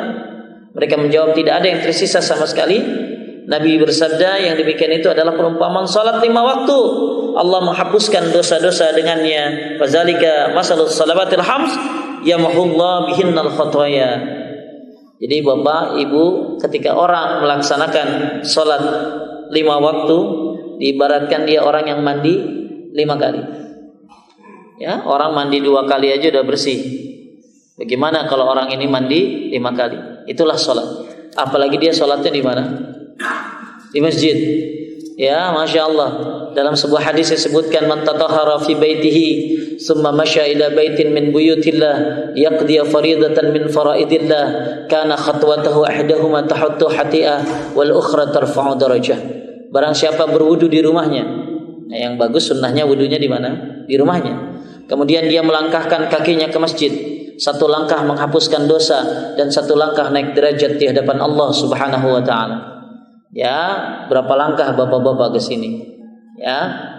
Mereka menjawab, tidak ada yang tersisa sama sekali. Nabi bersabda, yang demikian itu adalah perumpamaan salat 5 waktu. Allah menghapuskan dosa-dosa dengannya. Fazalika masalus salawatil khams yamhullahu bihinnal khataya. Jadi Bapak, Ibu, ketika orang melaksanakan salat 5 waktu, diibaratkan dia orang yang mandi 5 kali. Ya, orang mandi 2 kali aja udah bersih. Bagaimana kalau orang ini mandi 5 kali? Itulah salat. Apalagi dia salatnya di mana? Di masjid. Ya, Masya Allah. Dalam sebuah hadis disebutkan, man tatahhara fi baitihi summa masya ila baitin min buyutillah yaqdi faridatan min faraidillah kana khatwatahu ahdahuma tahuttu hati'ah wal ukhra tarfa'u darajah. Barang siapa berwudu di rumahnya. Nah, yang bagus sunnahnya wudunya di mana? Di rumahnya. kemudian dia melangkahkan kakinya ke masjid, satu langkah menghapuskan dosa dan satu langkah naik derajat di hadapan Allah Subhanahu wa taala. Ya, berapa langkah bapak-bapak ke sini? Ya.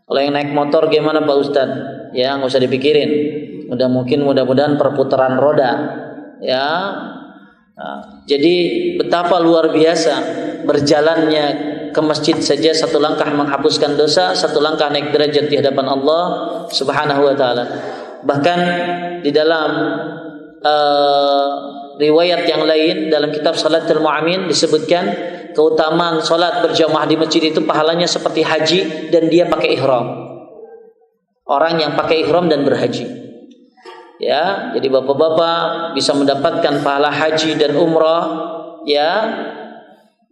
Kalau yang naik motor gimana Pak Ustaz? Ya, enggak usah dipikirin. Mudah-mudahan perputaran roda. Ya. Nah, jadi betapa luar biasa berjalannya ke masjid saja satu langkah menghapuskan dosa, satu langkah naik derajat di hadapan Allah Subhanahu wa taala. Bahkan di dalam riwayat yang lain dalam kitab Salatul Mu'min disebutkan keutamaan salat berjamaah di masjid itu pahalanya seperti haji dan dia pakai ihram. Orang yang pakai ihram dan berhaji. Ya, jadi bapak-bapak bisa mendapatkan pahala haji dan umrah, ya,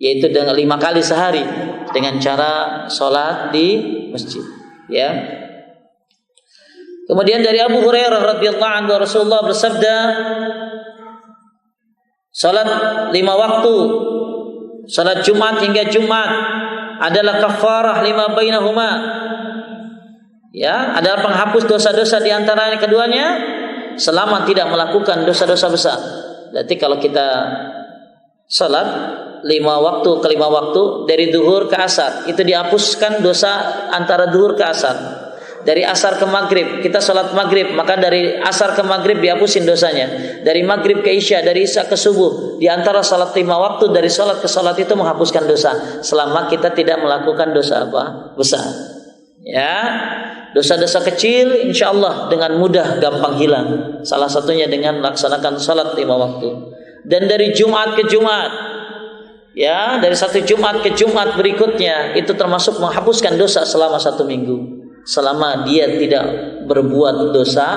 yaitu dengan 5 kali sehari dengan cara salat di masjid. Ya. Kemudian dari Abu Hurairah radhiyallahu anhu Rasulullah bersabda, salat 5 waktu, salat Jumat hingga Jumat adalah kafarah lima bainahuma. Ya, adalah penghapus dosa-dosa di antara keduanya selama tidak melakukan dosa-dosa besar. Berarti kalau kita salat 5 waktu ke 5 waktu dari zuhur ke asar, itu dihapuskan dosa antara zuhur ke asar. Dari asar ke maghrib kita salat maghrib, maka dari asar ke maghrib dihapusin dosanya. Dari maghrib ke isya, dari isya ke subuh, di antara salat 5 waktu dari salat ke salat itu menghapuskan dosa selama kita tidak melakukan dosa apa? Besar. Ya. Dosa-dosa kecil insyaallah dengan mudah gampang hilang. Salah satunya dengan melaksanakan salat 5 waktu. Dan dari Jumat ke Jumat, ya, dari satu Jumat ke Jumat berikutnya itu termasuk menghapuskan dosa selama 1 minggu, selama dia tidak berbuat dosa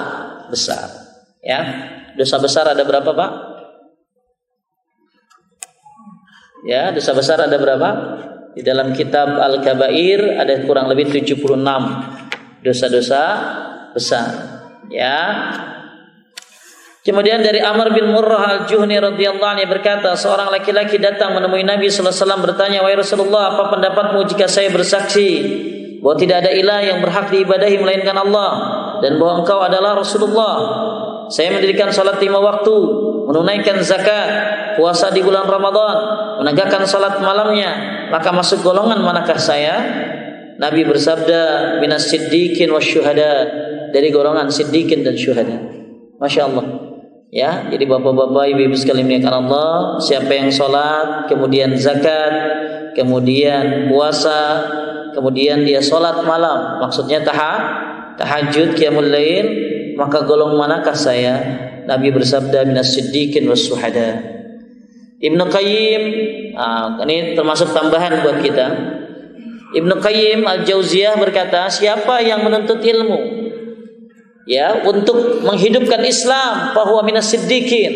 besar. Ya, dosa besar ada berapa, Pak? Ya, dosa besar ada berapa? Di dalam kitab Al-Kabair ada kurang lebih 76 dosa-dosa besar. Ya. Kemudian dari Amr bin Murrah Al-Juhni radhiyallahu anhu berkata, seorang laki-laki datang menemui Nabi sallallahu alaihi wasallam bertanya, "Wahai Rasulullah, apa pendapatmu jika saya bersaksi bahwa tidak ada ilah yang berhak diibadahi melainkan Allah dan bahwa engkau adalah Rasulullah? Saya mendirikan salat 5 waktu, menunaikan zakat, puasa di bulan Ramadan, menegakkan salat malamnya, maka masuk golongan manakah saya?" Nabi bersabda, "Minas siddiqin wasyuhada," dari golongan siddiqin dan syuhada. Masya Allah. Ya, jadi bapak-bapak, ibu-ibu sekalian dimuliakan Allah, siapa yang sholat, kemudian zakat, kemudian puasa, kemudian dia sholat malam, maksudnya tahajud, qiyamul lail, maka golong manakah saya? Nabi bersabda, "Minas siddiqin wasyuhada." Ibnu Qayyim, ini termasuk tambahan buat kita. Ibnu Qayyim Al-Jauziyah berkata, siapa yang menuntut ilmu, ya, untuk menghidupkan Islam, fahuwa minas siddiqin.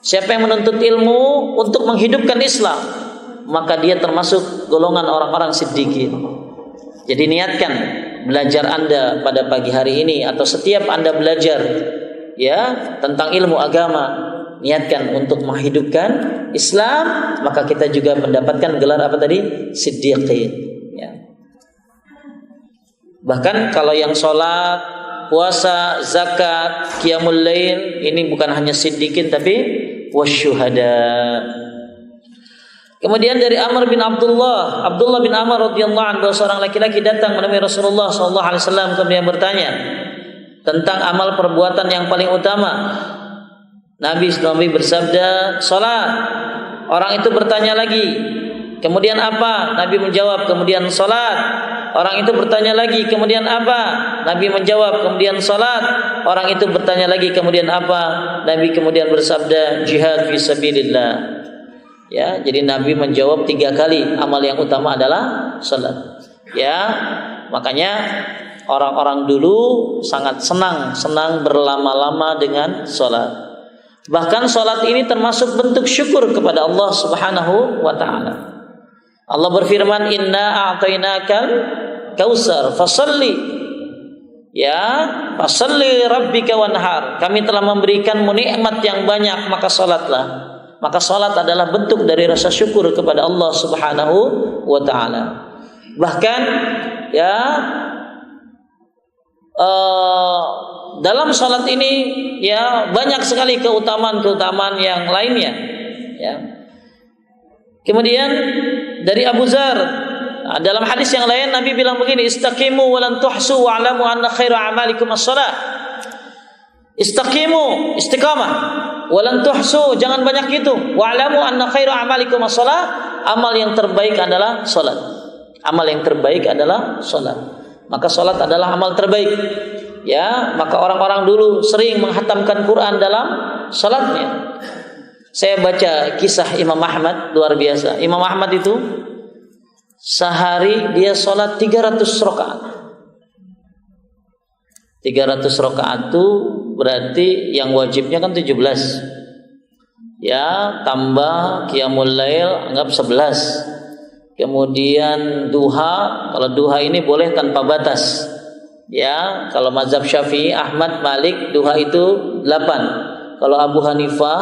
Siapa yang menuntut ilmu untuk menghidupkan Islam, maka dia termasuk golongan orang-orang siddiqin. Jadi niatkan belajar Anda pada pagi hari ini atau setiap Anda belajar, ya, tentang ilmu agama, niatkan untuk menghidupkan Islam, maka kita juga mendapatkan gelar apa tadi? Siddiqin. Ya. Bahkan kalau yang sholat, puasa, zakat, qiyamul lail, ini bukan hanya siddiqin tapi wasyuhada. Kemudian dari Amr bin Abdullah bin Amr radhiyallahu anhu, seorang laki-laki datang menemui Rasulullah sallallahu alaihi wasallam, kemudian bertanya tentang amal perbuatan yang paling utama. Nabi bersabda, salat. Orang itu bertanya lagi, kemudian apa? Nabi menjawab, kemudian salat. Orang itu bertanya lagi, kemudian apa? Nabi menjawab, kemudian salat. Orang itu bertanya lagi, kemudian apa? Nabi kemudian bersabda, jihad fi sabilillah. Ya, jadi Nabi menjawab 3 kali, amal yang utama adalah salat. Ya, makanya orang-orang dulu sangat senang berlama-lama dengan salat. Bahkan salat ini termasuk bentuk syukur kepada Allah Subhanahu wa taala. Allah berfirman, "Inna a'tainakal kautsar fashalli." Ya, fashalli rabbika wanhar. Kami telah memberikanmu nikmat yang banyak, maka salatlah. Maka salat adalah bentuk dari rasa syukur kepada Allah Subhanahu wa taala. Bahkan ya, dalam salat ini ya banyak sekali keutamaan-keutamaan yang lainnya ya. Kemudian dari Abu Dzar dalam hadis yang lain Nabi bilang begini, istaqimu wa lan tuhsu wa'lamu anna khaira a'malikum as-shalah. Istaqimu, istiqamah, wa lan tuhsu, jangan banyak itu. Wa'lamu anna khaira a'malikum as-shalah. Amal yang terbaik adalah salat. Amal yang terbaik adalah salat. Maka salat adalah amal terbaik. Ya, maka orang-orang dulu sering menghatamkan Quran dalam salatnya. Saya baca kisah Imam Ahmad, luar biasa. Imam Ahmad itu sehari dia sholat 300 rakaat. 300 rakaat itu berarti yang wajibnya kan 17. Ya, tambah qiyamul lail anggap 11. Kemudian duha, kalau duha ini boleh tanpa batas. Ya, kalau mazhab Syafi'i, Ahmad, Malik duha itu 8. Kalau Abu Hanifah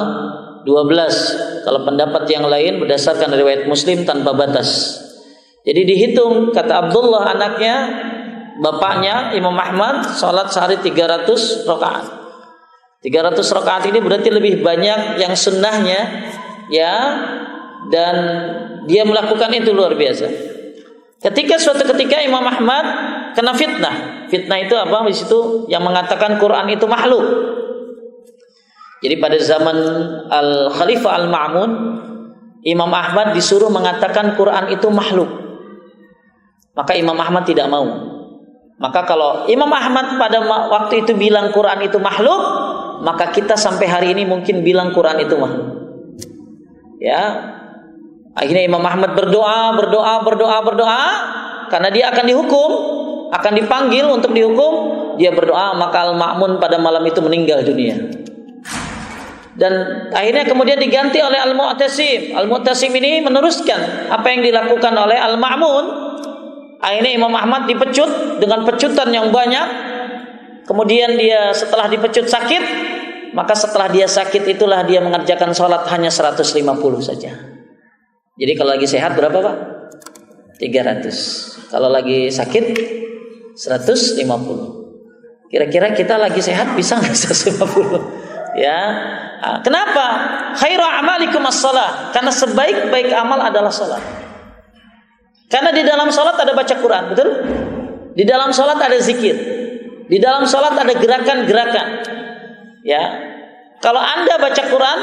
12. Kalau pendapat yang lain berdasarkan riwayat Muslim tanpa batas. Jadi dihitung, kata Abdullah anaknya, bapaknya Imam Ahmad sholat sehari 300 rakaat. 300 rakaat ini berarti lebih banyak yang sunnahnya ya, dan dia melakukan itu luar biasa. Suatu ketika Imam Ahmad kena fitnah. Fitnah itu apa? Di situ yang mengatakan Quran itu makhluk. Jadi pada zaman Al-Khalifah Al-Ma'mun, Imam Ahmad disuruh mengatakan Quran itu makhluk. Maka Imam Ahmad tidak mau. Maka kalau Imam Ahmad pada waktu itu bilang Quran itu makhluk, maka kita sampai hari ini mungkin bilang Quran itu makhluk. Ya. Akhirnya Imam Ahmad berdoa karena dia akan dihukum, akan dipanggil untuk dihukum. Dia berdoa, maka Al-Ma'mun pada malam itu meninggal dunia. Dan akhirnya kemudian diganti oleh Al-Mu'tasim. Al-Mu'tasim ini meneruskan apa yang dilakukan oleh Al-Ma'mun. Akhirnya Imam Ahmad dipecut dengan pecutan yang banyak. Kemudian dia setelah dipecut sakit, maka setelah dia sakit itulah dia mengerjakan sholat hanya 150 saja. Jadi kalau lagi sehat berapa Pak? 300. Kalau lagi sakit 150. Kira-kira kita lagi sehat bisa nggak 150? Ya. Kenapa? Khairu a'malikum as-shalah. Karena sebaik-baik amal adalah salat. Karena di dalam salat ada baca Quran, betul? Di dalam salat ada zikir. Di dalam salat ada gerakan-gerakan. Ya. Kalau Anda baca Quran,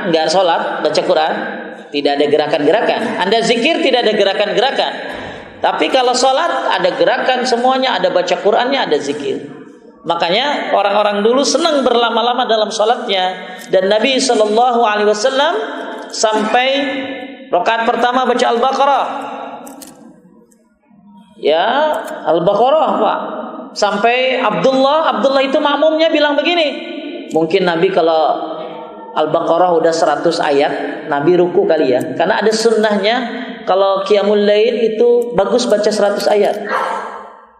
enggak salat, baca Quran, tidak ada gerakan-gerakan. Anda zikir tidak ada gerakan-gerakan. Tapi kalau salat ada gerakan semuanya, ada baca Qurannya, ada zikir. Makanya orang-orang dulu senang berlama-lama dalam salatnya, dan Nabi SAW sampai rakaat pertama baca Al-Baqarah. Ya, Al-Baqarah Pak. Sampai Abdullah itu makmumnya bilang begini. Mungkin Nabi kalau Al-Baqarah udah 100 ayat, Nabi ruku kali ya. Karena ada sunnahnya kalau qiyamul lail itu bagus baca 100 ayat.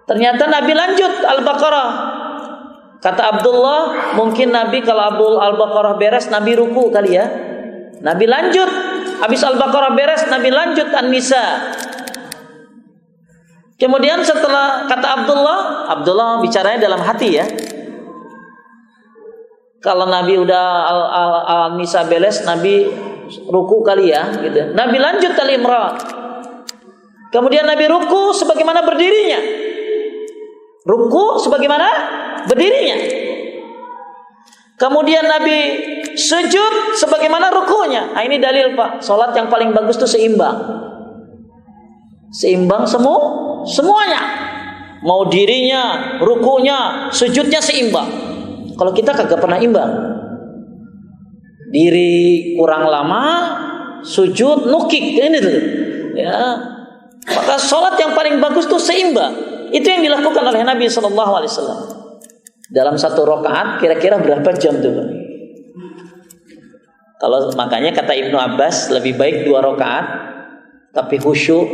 Ternyata Nabi lanjut Al-Baqarah. Kata Abdullah, mungkin Nabi kalau Al-Baqarah beres, Nabi ruku kali ya. Nabi lanjut. Habis Al-Baqarah beres, Nabi lanjut An-Nisa. Kemudian setelah kata Abdullah bicaranya dalam hati ya. Kalau Nabi udah Al-Nisa beres, Nabi ruku kali ya, gitu. Nabi lanjut Al-Imran. Kemudian Nabi ruku sebagaimana berdirinya. Ruku sebagaimana berdirinya. Kemudian Nabi sujud sebagaimana rukunya. Nah, ini dalil Pak, salat yang paling bagus itu seimbang. Seimbang semuanya. Mau dirinya, rukunya, sujudnya seimbang. Kalau kita kagak pernah imbang. Diri kurang lama, sujud nukik, ini tuh. Ya. Maka salat yang paling bagus itu seimbang. Itu yang dilakukan oleh Nabi SAW. Dalam satu rakaat kira-kira berapa jam tuh? Kalau makanya kata Ibnu Abbas lebih baik 2 rakaat tapi khusyuk,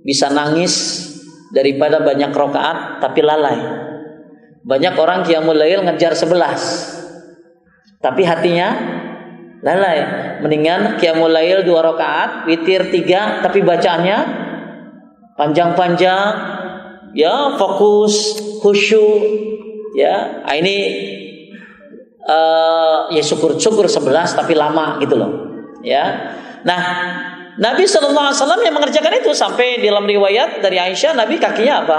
bisa nangis daripada banyak rakaat tapi lalai. Banyak orang qiyamul lail ngejar 11 tapi hatinya lalai. Mendingan qiyamul lail 2 rakaat, witir 3 tapi bacaannya panjang-panjang, ya fokus, khusyuk, ya. Ini ya syukur 11 tapi lama gitu loh, ya. Nah, Nabi SAW yang mengerjakan itu, sampai dalam riwayat dari Aisyah, Nabi kakinya apa?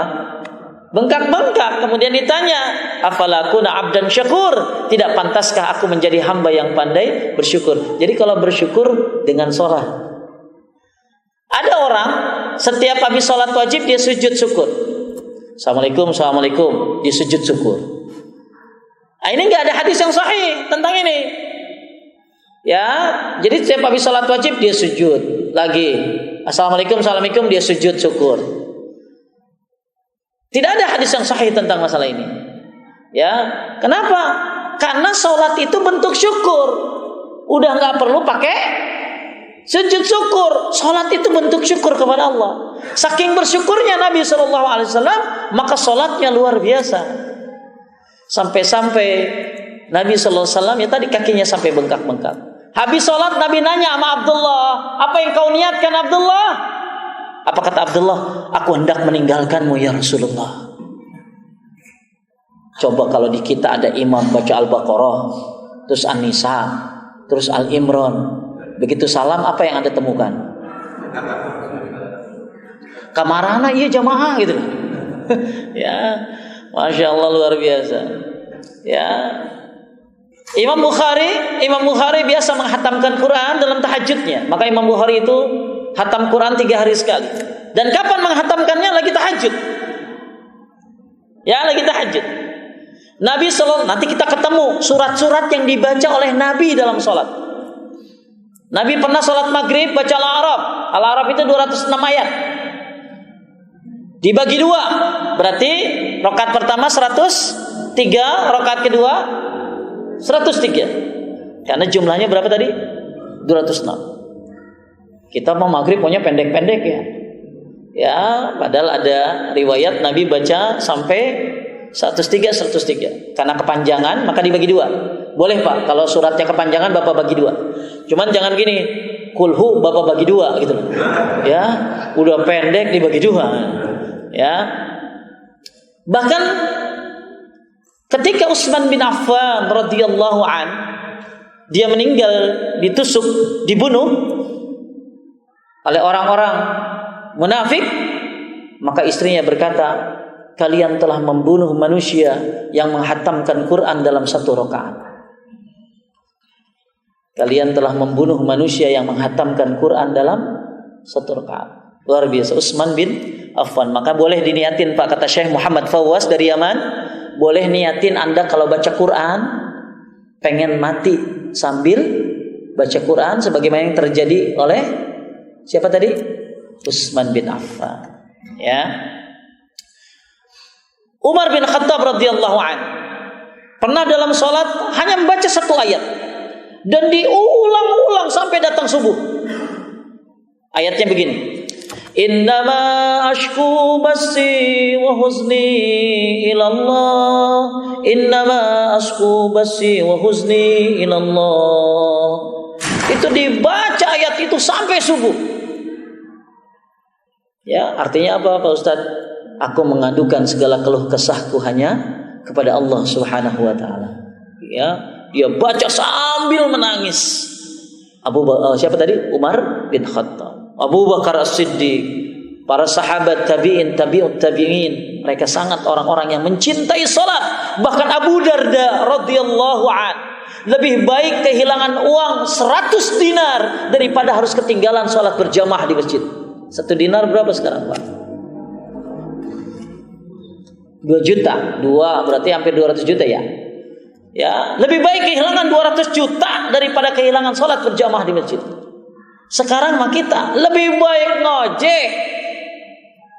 Bengkak-bengkak. Kemudian ditanya, afalakuna abdan syakur, tidak pantaskah aku menjadi hamba yang pandai bersyukur? Jadi kalau bersyukur dengan sholat. Ada orang setiap habis sholat wajib dia sujud syukur. Assalamualaikum, dia sujud syukur. Nah, ini nggak ada hadis yang sahih tentang ini. Ya, jadi setiap habis sholat wajib dia sujud lagi. Assalamualaikum dia sujud syukur. Tidak ada hadis yang sahih tentang masalah ini. Ya, kenapa? Karena sholat itu bentuk syukur. Udah nggak perlu pakai sujud syukur. Sholat itu bentuk syukur kepada Allah. Saking bersyukurnya Nabi SAW, maka sholatnya luar biasa. Sampai-sampai Nabi SAW ya tadi kakinya sampai bengkak-bengkak. Habis sholat Nabi nanya sama Abdullah, apa yang kau niatkan Abdullah? Apa kata Abdullah? Aku hendak meninggalkanmu ya Rasulullah. Coba kalau di kita ada imam baca Al-Baqarah, terus An-Nisa, terus Al-Imran, begitu salam apa yang Anda temukan? Kamarana iya jamaah gitu. Ya, Masya Allah luar biasa. Ya, Imam Bukhari biasa menghatamkan Quran dalam tahajudnya. Maka Imam Bukhari itu hatam Quran 3 hari sekali. Dan kapan menghatamkannya? Lagi tahajud. Ya, lagi tahajud. Nabi SAW, nanti kita ketemu surat-surat yang dibaca oleh Nabi dalam sholat. Nabi pernah sholat maghrib baca Al-A'raf. Al-A'raf itu 206 ayat. Dibagi 2. Berarti rakaat pertama 103, rakaat kedua 103. Karena jumlahnya berapa tadi? 206. Kita mau maghrib maunya pendek-pendek ya. Ya, padahal ada riwayat Nabi baca sampai 103. Karena kepanjangan maka dibagi 2. Boleh Pak, kalau suratnya kepanjangan Bapak bagi 2. Cuman jangan gini, kulhu Bapak bagi 2 gitu. Ya, udah pendek dibagi 2. Ya. Bahkan ketika Utsman bin Affan radhiyallahu an dia meninggal, ditusuk, dibunuh oleh orang-orang munafik, maka istrinya berkata, kalian telah membunuh manusia yang menghatamkan Quran dalam 1 rakaat. Kalian telah membunuh manusia yang menghatamkan Quran dalam 1 rakaat. Luar biasa Utsman bin Affan. Maka boleh diniatin Pak, kata Syekh Muhammad Fawwas dari Yaman, boleh niatin Anda kalau baca Quran pengen mati sambil baca Quran, sebagaimana yang terjadi oleh siapa tadi? Utsman bin Affan. Ya. Umar bin Khattab radhiyallahu anhu pernah dalam sholat hanya membaca 1 ayat dan diulang-ulang sampai datang subuh. Ayatnya begini. Innama ashku basi wa huzni ilallah. Innama ashku basi wa huzni ilallah. Itu dibaca ayat itu sampai subuh. Ya, artinya apa Pak Ustaz? Aku mengadukan segala keluh kesahku hanya kepada Allah Subhanahu wa taala. Ya, dia baca sambil menangis. Siapa tadi? Umar bin Khattab, Abu Bakar As-Siddiq, para sahabat tabi'in, tabi'ut tabi'in, mereka sangat orang-orang yang mencintai salat. Bahkan Abu Darda radhiyallahu an lebih baik kehilangan uang 100 dinar daripada harus ketinggalan salat berjamaah di masjid. 1 dinar berapa sekarang, Pak? 2 juta. 2 berarti hampir 200 juta ya. Ya, lebih baik kehilangan 200 juta daripada kehilangan salat berjamaah di masjid. Sekarang mah kita lebih baik ngojek,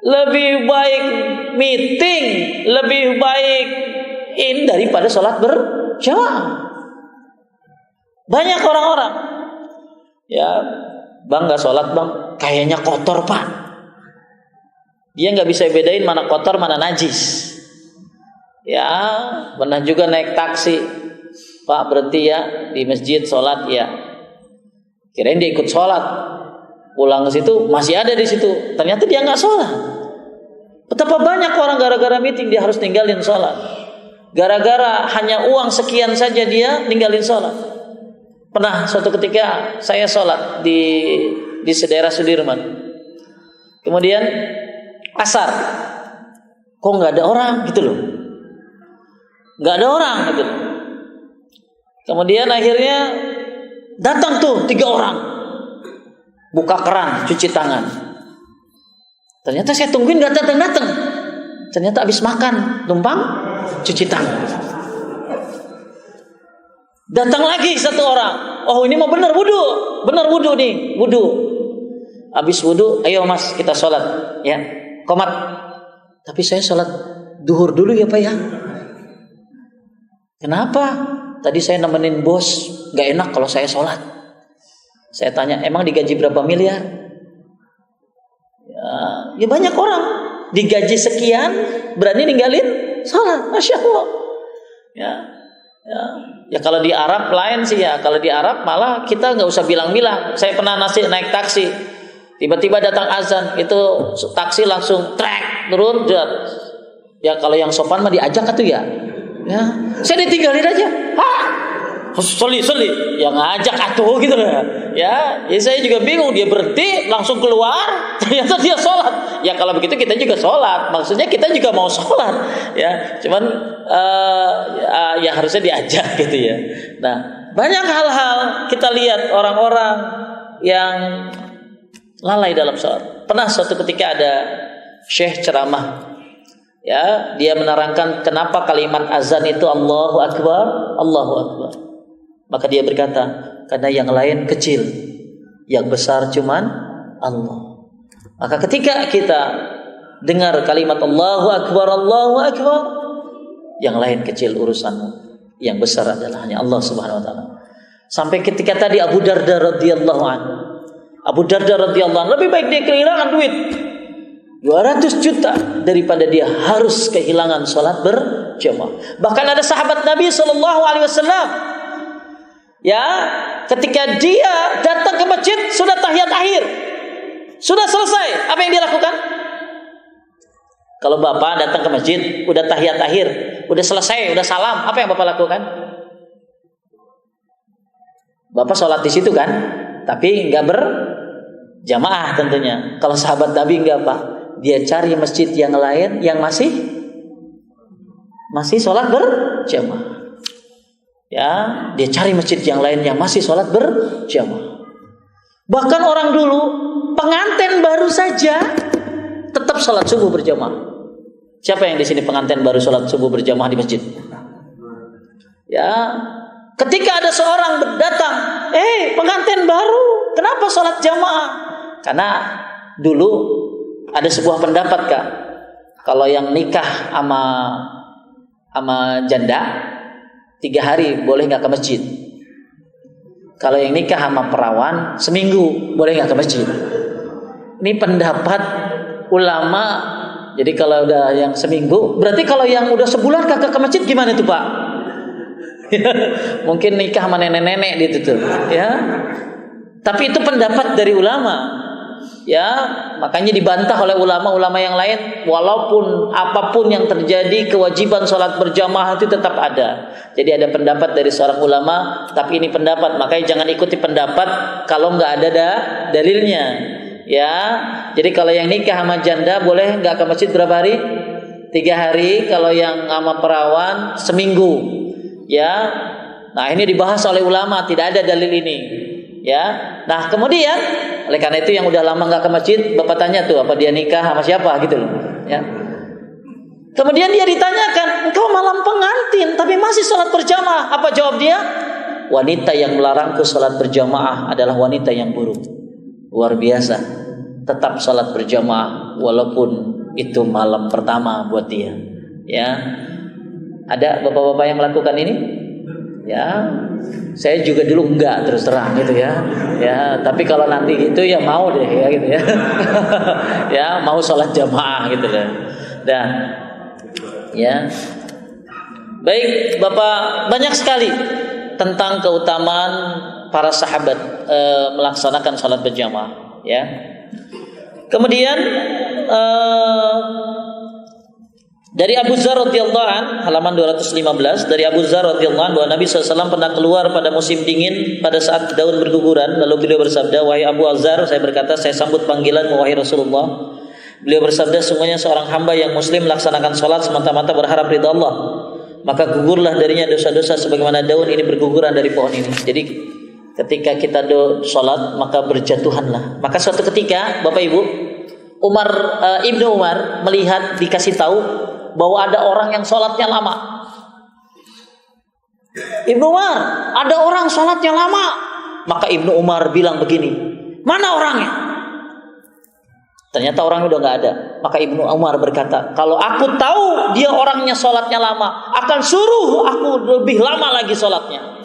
lebih baik meeting, lebih baik daripada salat berjamaah. Banyak orang-orang ya, bang nggak sholat bang, kayaknya kotor Pak. Dia nggak bisa bedain mana kotor mana najis. Ya, pernah juga naik taksi, Pak berhenti ya di masjid sholat ya. Kirain dia ikut sholat, pulang ke situ masih ada di situ. Ternyata dia nggak sholat. Betapa banyak orang gara-gara meeting dia harus ninggalin sholat. Gara-gara hanya uang sekian saja dia ninggalin sholat. Pernah suatu ketika saya sholat di daerah Sudirman. Kemudian asar, kok nggak ada orang gitu loh, nggak ada orang gitu. Kemudian akhirnya datang tuh 3 orang, buka keran, cuci tangan. Ternyata saya tungguin nggak datang. Ternyata habis makan, numpang cuci tangan. Datang lagi 1 orang. Oh ini mau benar wudu nih, wudu. Habis wudu, ayo mas kita sholat, ya. Komat. Tapi saya sholat duhur dulu ya Pak ya. Kenapa? Tadi saya nemenin bos, nggak enak kalau saya sholat. Saya tanya, emang digaji berapa miliar? Ya banyak orang digaji sekian berani ninggalin sholat, masya Allah. Ya kalau di Arab lain sih ya. Kalau di Arab malah kita nggak usah bilang-bilang. Saya pernah naik taksi, tiba-tiba datang azan, itu taksi langsung trek turun. Ya kalau yang sopan mah diajak atuh ya. Ya, saya ditinggalin aja. Soli, yang ngajak atuh gitu loh. Ya, saya juga bingung, dia berhenti langsung keluar, ternyata dia sholat. Ya kalau begitu kita juga sholat. Maksudnya kita juga mau sholat. Ya, cuman ya harusnya diajak gitu ya. Nah, banyak hal-hal kita lihat orang-orang yang lalai dalam sholat. Pernah suatu ketika ada syekh ceramah. Ya, dia menerangkan kenapa kalimat azan itu Allahu Akbar, Allahu Akbar. Maka dia berkata, karena yang lain kecil, yang besar cuman Allah. Maka ketika kita dengar kalimat Allahu Akbar, Allahu Akbar, yang lain kecil urusanmu, yang besar adalah hanya Allah Subhanahu wa taala. Sampai ketika tadi Abu Darda radhiyallahu anhu. Abu Darda radhiyallahu anhu lebih baik dia kehilangan duit 200 juta daripada dia harus kehilangan salat berjamaah. Bahkan ada sahabat Nabi sallallahu alaihi wasallam, ya, ketika dia datang ke masjid sudah tahiyat akhir, sudah selesai, apa yang dia lakukan? Kalau bapak datang ke masjid udah tahiyat akhir, udah selesai, udah salam, apa yang bapak lakukan? Bapak sholat di situ kan, tapi nggak berjamaah tentunya. Kalau sahabat Nabi nggak Pak, dia cari masjid yang lain yang masih sholat berjamaah. Ya, dia cari masjid yang lain yang masih sholat berjamaah. Bahkan orang dulu pengantin baru saja tetap sholat subuh berjamaah. Siapa yang di sini pengantin baru sholat subuh berjamaah di masjid? Ya, ketika ada seorang datang, pengantin baru, kenapa sholat jamaah? Karena dulu ada sebuah pendapat Kak, kalau yang nikah sama janda 3 hari boleh nggak ke masjid. Kalau yang nikah sama perawan seminggu boleh nggak ke masjid. Ini pendapat ulama. Jadi kalau udah yang seminggu, berarti kalau yang udah sebulan kagak ke masjid gimana tuh Pak? Mungkin nikah sama nenek-nenek gitu tuh, ya. Tapi itu pendapat dari ulama. Ya, makanya dibantah oleh ulama-ulama yang lain. Walaupun apapun yang terjadi, kewajiban sholat berjamaah itu tetap ada. Jadi ada pendapat dari seorang ulama, tapi ini pendapat, makanya jangan ikuti pendapat kalau nggak ada dalilnya. Ya, jadi kalau yang nikah sama janda boleh nggak ke masjid berapa hari? 3 hari. Kalau yang sama perawan seminggu. Ya, nah ini dibahas oleh ulama, tidak ada dalil ini. Ya, nah kemudian oleh karena itu yang udah lama nggak ke masjid, bapak tanya tuh apa dia nikah sama siapa gitu loh. Ya. Kemudian dia ditanyakan, engkau malam pengantin tapi masih sholat berjamaah. Apa jawab dia? Wanita yang melarangku sholat berjamaah adalah wanita yang buruk. Luar biasa. Tetap sholat berjamaah walaupun itu malam pertama buat dia. Ya, ada bapak-bapak yang melakukan ini? Ya, saya juga dulu enggak terus terang gitu ya. Ya, tapi kalau nanti gitu ya mau deh ya gitu ya. Ya, mau sholat jamaah gitu loh. Dan ya, baik Bapak, banyak sekali tentang keutamaan para sahabat melaksanakan sholat berjamaah. Ya. Kemudian Dari Abu Dzar radhiyallahu an, halaman 215, dari Abu Dzar radhiyallahu an bahwa Nabi SAW pernah keluar pada musim dingin pada saat daun berguguran, lalu beliau bersabda, "Wahai Abu Dzar," saya berkata, "saya sambut panggilanmu wahai Rasulullah." Beliau bersabda, "Sungguhnya seorang hamba yang muslim melaksanakan salat semata-mata berharap ridha Allah, maka gugurlah darinya dosa-dosa sebagaimana daun ini berguguran dari pohon ini." Jadi ketika kita salat maka berjatuhanlah. Maka suatu ketika Bapak Ibu, Ibnu Umar melihat, dikasih tahu bahwa ada orang yang sholatnya lama. Ibnu Umar, ada orang sholatnya lama. Maka Ibnu Umar bilang begini, "Mana orangnya?" Ternyata orangnya udah gak ada. Maka Ibnu Umar berkata, "Kalau aku tahu dia orangnya sholatnya lama, akan suruh aku lebih lama lagi sholatnya."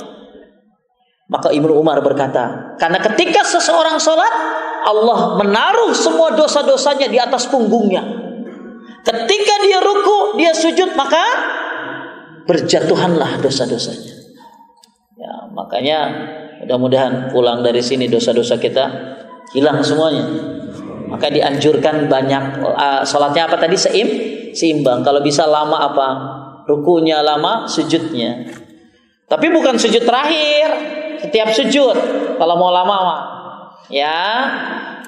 Maka Ibnu Umar berkata, karena ketika seseorang sholat, Allah menaruh semua dosa-dosanya di atas punggungnya. Ketika dia ruku, dia sujud, maka berjatuhanlah dosa-dosanya. Ya, makanya mudah-mudahan pulang dari sini dosa-dosa kita hilang semuanya. Maka dianjurkan banyak salatnya apa tadi, seimbang. Kalau bisa lama apa? Rukunya lama, sujudnya. Tapi bukan sujud terakhir, setiap sujud. Kalau mau lama, ya.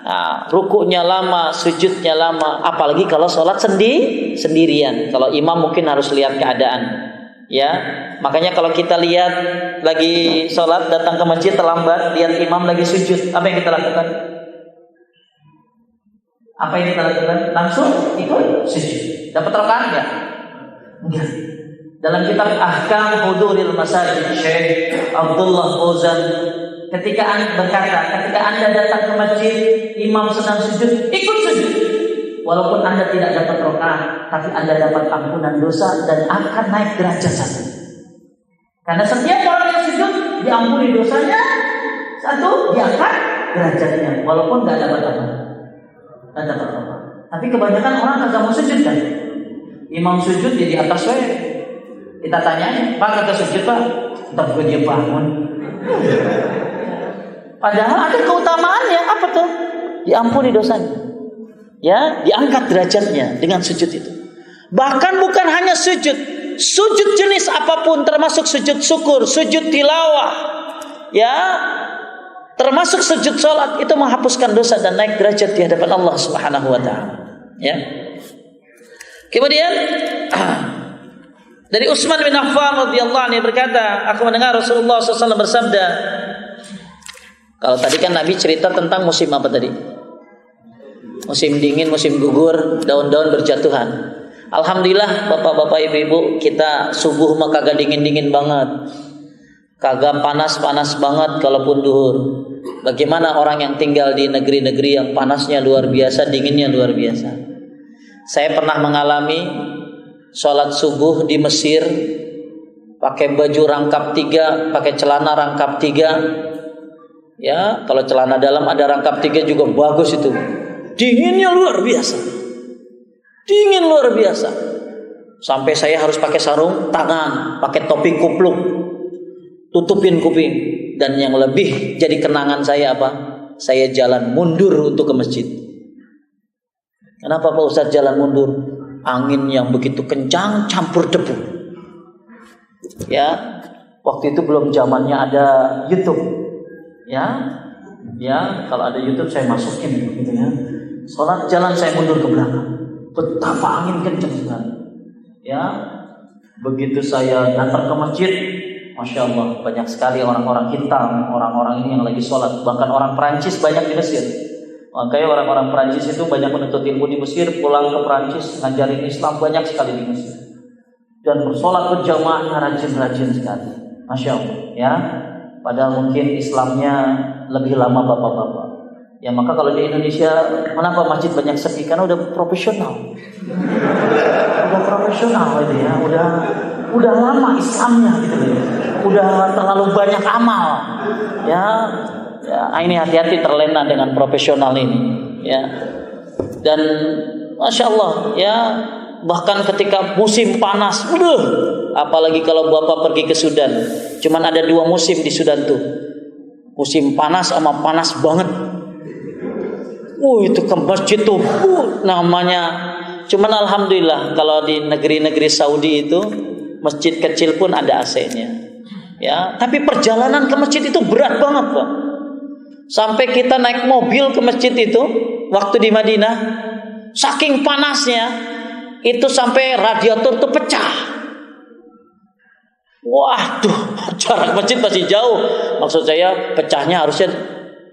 Nah, rukunya lama, sujudnya lama, apalagi kalau sholat sendirian. Kalau imam mungkin harus lihat keadaan, ya. Makanya kalau kita lihat lagi sholat, datang ke masjid terlambat, lihat imam lagi sujud, apa yang kita lakukan? Langsung ikut sujud. Dapat rakaat enggak? Enggak. Dalam kitab Ahkam Huduril Masajid, Syekh Abdullah Fauzan ketika Anda datang ke masjid, imam sedang sujud, ikut sujud. Walaupun Anda tidak dapat rakaat, tapi Anda dapat ampunan dosa dan akan naik derajat satu. Karena setiap orang yang sujud diampuni dosanya, satu diangkat derajatnya, walaupun nggak dapat apa. Tapi kebanyakan orang kagak mau sujud kan? Imam sujud di atas we. Kita tanya, "Pak, kagak sujud Pak?" Entar gue dia bangun. Padahal ada keutamaannya, apa tuh? Diampuni dosanya. Ya, diangkat derajatnya dengan sujud itu. Bahkan bukan hanya sujud jenis apapun, termasuk sujud syukur, sujud tilawah, ya, termasuk sujud salat, itu menghapuskan dosa dan naik derajat di hadapan Allah Subhanahu wa taala. Ya. Kemudian dari Utsman bin Affan radhiyallahu anhu berkata, "Aku mendengar Rasulullah SAW bersabda." Kalau tadi kan Nabi cerita tentang musim apa tadi? Musim dingin, musim gugur, daun-daun berjatuhan. Alhamdulillah bapak-bapak, ibu-ibu, kita subuh mah kagak dingin-dingin banget, kagak panas-panas banget kalaupun duhur. Bagaimana orang yang tinggal di negeri-negeri yang panasnya luar biasa, dinginnya luar biasa. Saya pernah mengalami sholat subuh di Mesir, pakai baju rangkap 3, pakai celana rangkap 3. Ya, kalau celana dalam ada rangkap 3 juga bagus itu. Dinginnya luar biasa. Dingin luar biasa. Sampai saya harus pakai sarung tangan, pakai topi kupluk, tutupin kuping. Dan yang lebih jadi kenangan saya apa? Saya jalan mundur untuk ke masjid. Kenapa Pak Ustadz jalan mundur? Angin yang begitu kencang campur debu. Ya, waktu itu belum zamannya ada YouTube. Ya, kalau ada YouTube saya masukin gitu ya. Sholat jalan saya mundur ke belakang. Betapa angin kencang sekali. Ya, begitu saya datang ke masjid, Masya Allah, banyak sekali orang-orang hitam, orang-orang ini yang lagi sholat. Bahkan orang Perancis banyak di Mesir. Makanya orang-orang Perancis itu banyak menuntut ilmu di Mesir, pulang ke Perancis ngajarin Islam banyak sekali di Mesir. Dan bersolat berjamaahnya rajin-rajin sekali, Masya Allah. Ya. Padahal mungkin Islamnya lebih lama bapak-bapak. Ya, maka kalau di Indonesia kenapa masjid banyak sepi? Karena udah profesional. Udah profesional itu ya, udah lama Islamnya gitu ya. Udah terlalu banyak amal. Ya, ini hati-hati terlena dengan profesional ini, ya. Dan Masya Allah, ya, bahkan ketika musim panas, apalagi kalau bapak pergi ke Sudan, cuman ada 2 musim di Sudan tuh, musim panas sama panas banget. Itu ke masjid tuh, namanya Cuman alhamdulillah kalau di negeri-negeri Saudi itu masjid kecil pun ada AC-nya. Ya, tapi perjalanan ke masjid itu berat banget, Pak. Sampai kita naik mobil ke masjid itu waktu di Madinah, saking panasnya itu sampai radiator tuh pecah. Waduh, jarak masjid masih jauh. Maksud saya pecahnya harusnya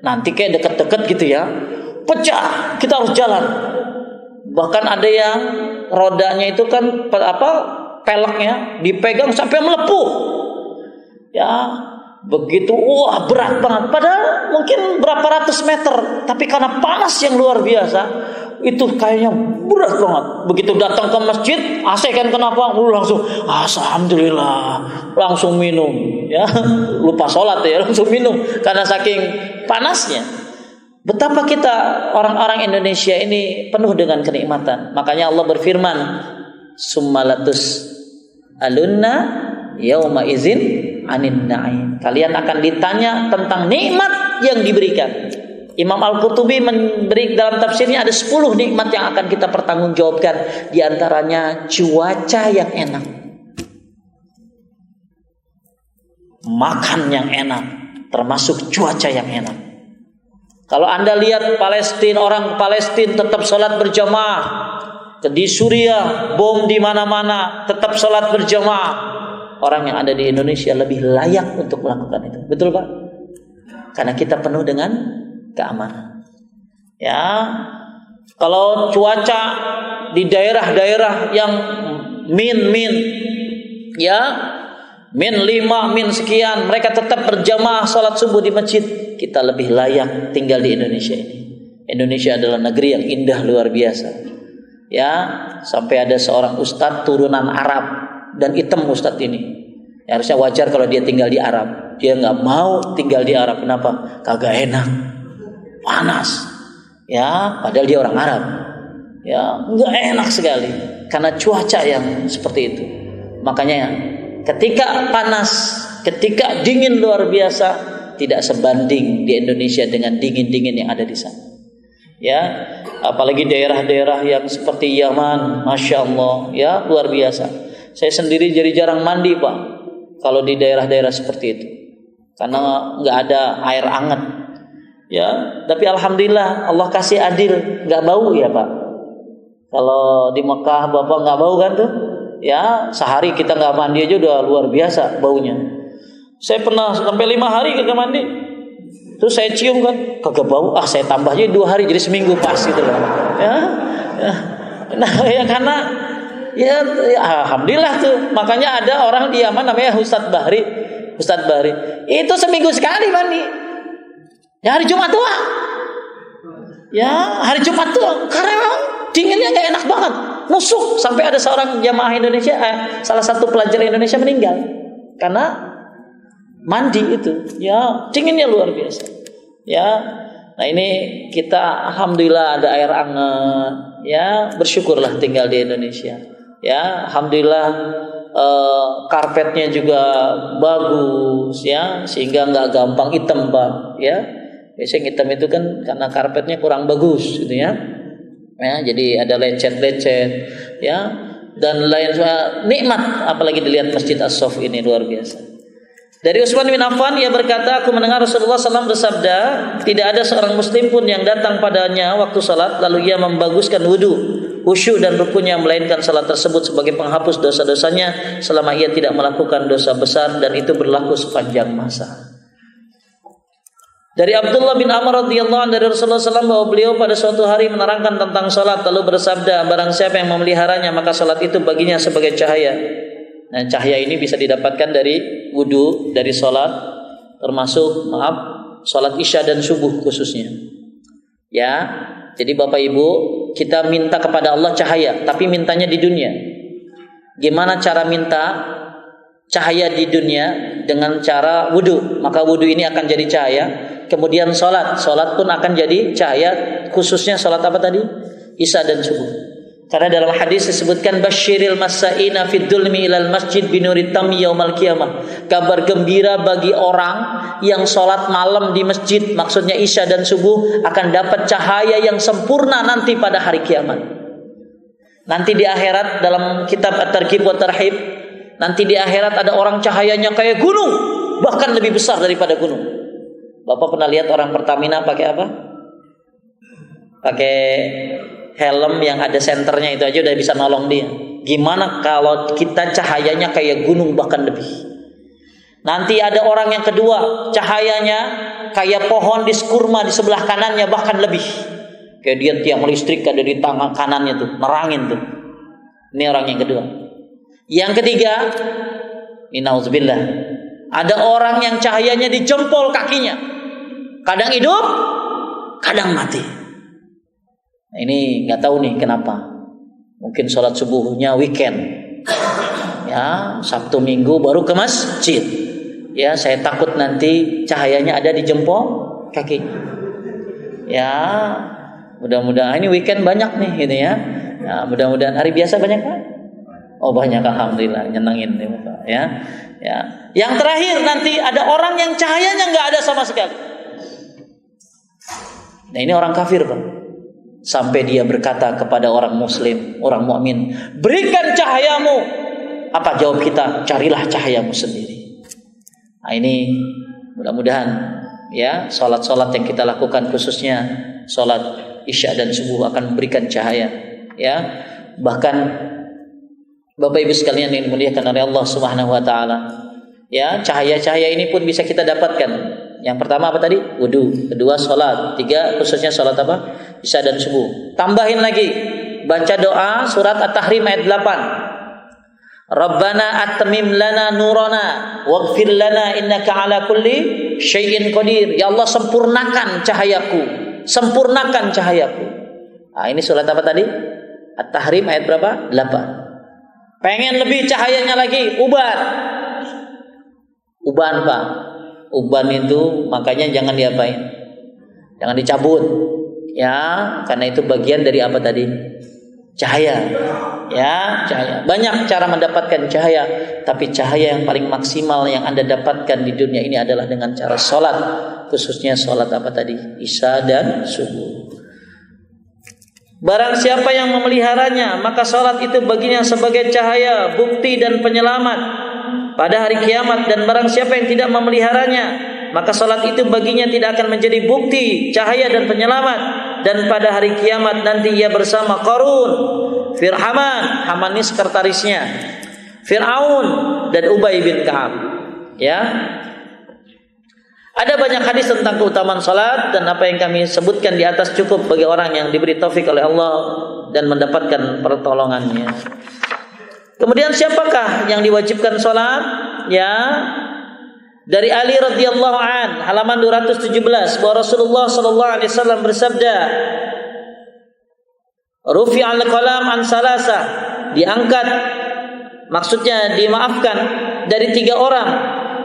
nanti kayak deket-deket gitu ya. Pecah, kita harus jalan. Bahkan ada yang rodanya itu kan peleknya dipegang sampai melepuh. Ya, begitu berat banget. Padahal mungkin berapa ratus meter, tapi karena panas yang luar biasa, itu kayaknya berat banget. Begitu datang ke masjid, AC kan kenapa? Langsung alhamdulillah, langsung minum. Ya, lupa sholat ya, langsung minum karena saking panasnya. Betapa kita orang-orang Indonesia ini penuh dengan kenikmatan. Makanya Allah berfirman, "Summalatus alunna yauma izin anin na'im." Kalian akan ditanya tentang nikmat yang diberikan. Imam Al-Qurtubi memberi dalam tafsirnya ada 10 nikmat yang akan kita pertanggungjawabkan. Di antaranya cuaca yang enak, makan yang enak, termasuk cuaca yang enak. Kalau Anda lihat Palestina, orang Palestina tetap sholat berjamaah. Di Suriah bom di mana-mana, tetap sholat berjamaah. Orang yang ada di Indonesia lebih layak untuk melakukan itu. Betul Pak? Karena kita penuh dengan keamanan. Ya, kalau cuaca di daerah-daerah yang min ya, min 5, min sekian, mereka tetap berjamaah salat subuh di masjid. Kita lebih layak tinggal di Indonesia ini. Indonesia adalah negeri yang indah luar biasa. Ya, sampai ada seorang ustadz turunan Arab dan hitam ustadz ini. Ya, harusnya wajar kalau dia tinggal di Arab. Dia nggak mau tinggal di Arab. Kenapa? Kagak enak, panas. Ya, padahal dia orang Arab. Ya, nggak enak sekali karena cuaca yang seperti itu. Makanya ketika panas, ketika dingin luar biasa, tidak sebanding di Indonesia dengan dingin-dingin yang ada di sana. Ya, apalagi daerah-daerah yang seperti Yaman, masya Allah, ya luar biasa. Saya sendiri jadi jarang mandi Pak, kalau di daerah-daerah seperti itu, karena nggak ada air hangat. Ya, tapi alhamdulillah Allah kasih adil, nggak bau ya Pak. Kalau di Mekah Bapak nggak bau kan tuh? Ya, sehari kita nggak mandi aja udah luar biasa baunya. Saya pernah sampai 5 hari kagak mandi. Terus saya cium kan, kagak bau. Saya tambah aja 2 hari jadi seminggu pas gitu loh. Ya. Nah, ya karena ya alhamdulillah tuh. Makanya ada orang di Yaman namanya Ustadz Bahri. Itu seminggu sekali mandi. Ya hari Jumat doang. Ya, hari Jumat doang. Karena memang dinginnya enggak enak banget. Nusuk sampai ada seorang jamaah Indonesia, salah satu pelajar Indonesia meninggal karena mandi itu, ya dinginnya luar biasa. Ya, nah ini kita alhamdulillah ada air hangat. Ya, bersyukurlah tinggal di Indonesia. Ya, alhamdulillah karpetnya juga bagus, ya sehingga nggak gampang hitam Pak. Ya, biasanya hitam itu kan karena karpetnya kurang bagus, gitu ya. Ya, jadi ada lecet-lecet, ya dan lain nikmat. Apalagi dilihat Masjid As-Soff ini luar biasa. Dari Utsman bin Affan, ia berkata, aku mendengar Rasulullah SAW bersabda, tidak ada seorang muslim pun yang datang padanya waktu salat lalu ia membaguskan wudu, khusyuk dan rukunya, melainkan salat tersebut sebagai penghapus dosa-dosanya selama ia tidak melakukan dosa besar, dan itu berlaku sepanjang masa. Dari Abdullah bin Amr radhiyallahu anhu dari Rasulullah SAW bahwa beliau pada suatu hari menerangkan tentang salat lalu bersabda, barang siapa yang memeliharanya maka salat itu baginya sebagai cahaya. Nah, cahaya ini bisa didapatkan dari wudu, dari salat, termasuk salat isya dan subuh khususnya. Ya, jadi Bapak Ibu, kita minta kepada Allah cahaya, tapi mintanya di dunia. Gimana cara minta cahaya di dunia? Dengan cara wudu, maka wudu ini akan jadi cahaya. Kemudian salat pun akan jadi cahaya, khususnya salat apa tadi? Isya dan subuh. Karena dalam hadis disebutkan basyiril masaina fid dulmi ilal masjid binurit tammi yaumal qiyamah. Kabar gembira bagi orang yang salat malam di masjid, maksudnya isya dan subuh, akan dapat cahaya yang sempurna nanti pada hari kiamat. Nanti di akhirat dalam kitab At-Targhib wa Tarhib, nanti di akhirat ada orang cahayanya kayak gunung, bahkan lebih besar daripada gunung. Bapak pernah lihat orang Pertamina pakai apa? Pakai helm yang ada senternya, itu aja udah bisa nolong dia. Gimana kalau kita cahayanya kayak gunung bahkan lebih? Nanti ada orang yang kedua, cahayanya kayak pohon di kurma di sebelah kanannya bahkan lebih. Kayak dia tiang listrik ada di tangan kanannya tuh, nerangin tuh. Ini orang yang kedua. Yang ketiga, inauzubillah, ada orang yang cahayanya di jempol kakinya. Kadang hidup, kadang mati. Nah, ini nggak tahu nih kenapa. Mungkin sholat subuhnya weekend, ya Sabtu Minggu baru ke masjid. Ya, saya takut nanti cahayanya ada di jempol kaki. Ya, mudah-mudahan ini weekend banyak nih, gitu ya. Nah, mudah-mudahan hari biasa banyak kan? Oh banyak, alhamdulillah, nyenengin nih Bapak. Ya. Yang terakhir nanti ada orang yang cahayanya nggak ada sama sekali. Nah ini orang kafir Pak. Sampai dia berkata kepada orang muslim, orang mukmin, berikan cahayamu. Apa jawab kita? Carilah cahayamu sendiri. Nah ini mudah-mudahan ya sholat-sholat yang kita lakukan, khususnya sholat isya dan subuh, akan memberikan cahaya. Ya, bahkan Bapak Ibu sekalian yang dimuliakan oleh Allah Subhanahu wa taala, ya, cahaya-cahaya ini pun bisa kita dapatkan. Yang pertama apa tadi? Wudu. Kedua sholat. Tiga khususnya sholat apa? Isya dan subuh. Tambahin lagi, baca doa surat At-Tahrim ayat 8. Rabbana atmim lana nurana waghfir lana innaka ala kulli syai'in qadir. Ya Allah, sempurnakan cahayaku. Sempurnakan cahayaku. Nah, ini surat apa tadi? At-Tahrim ayat berapa? 8. Pengen lebih cahayanya lagi, uban. Uban Pak. Uban itu makanya jangan diapain? Jangan dicabut. Ya, karena itu bagian dari apa tadi? Cahaya. Ya, cahaya. Banyak cara mendapatkan cahaya, tapi cahaya yang paling maksimal yang Anda dapatkan di dunia ini adalah dengan cara sholat, khususnya sholat apa tadi? Isya dan subuh. Barang siapa yang memeliharanya, maka sholat itu baginya sebagai cahaya, bukti dan penyelamat pada hari kiamat. Dan barang siapa yang tidak memeliharanya, maka sholat itu baginya tidak akan menjadi bukti, cahaya dan penyelamat. Dan pada hari kiamat nanti ia bersama Qarun, Fir'aun, Haman ini sekretarisnya, Fir'aun dan Ubay bin Ka'ab. Ya, ada banyak hadis tentang keutamaan salat, dan apa yang kami sebutkan di atas cukup bagi orang yang diberi taufik oleh Allah dan mendapatkan pertolongannya. Kemudian siapakah yang diwajibkan salat? Ya, dari Ali radhiyallahu an, halaman 217, bahwa Rasulullah sallallahu alaihi wasallam bersabda, Rufi'al qalam an salasa, diangkat, maksudnya dimaafkan dari 3 orang.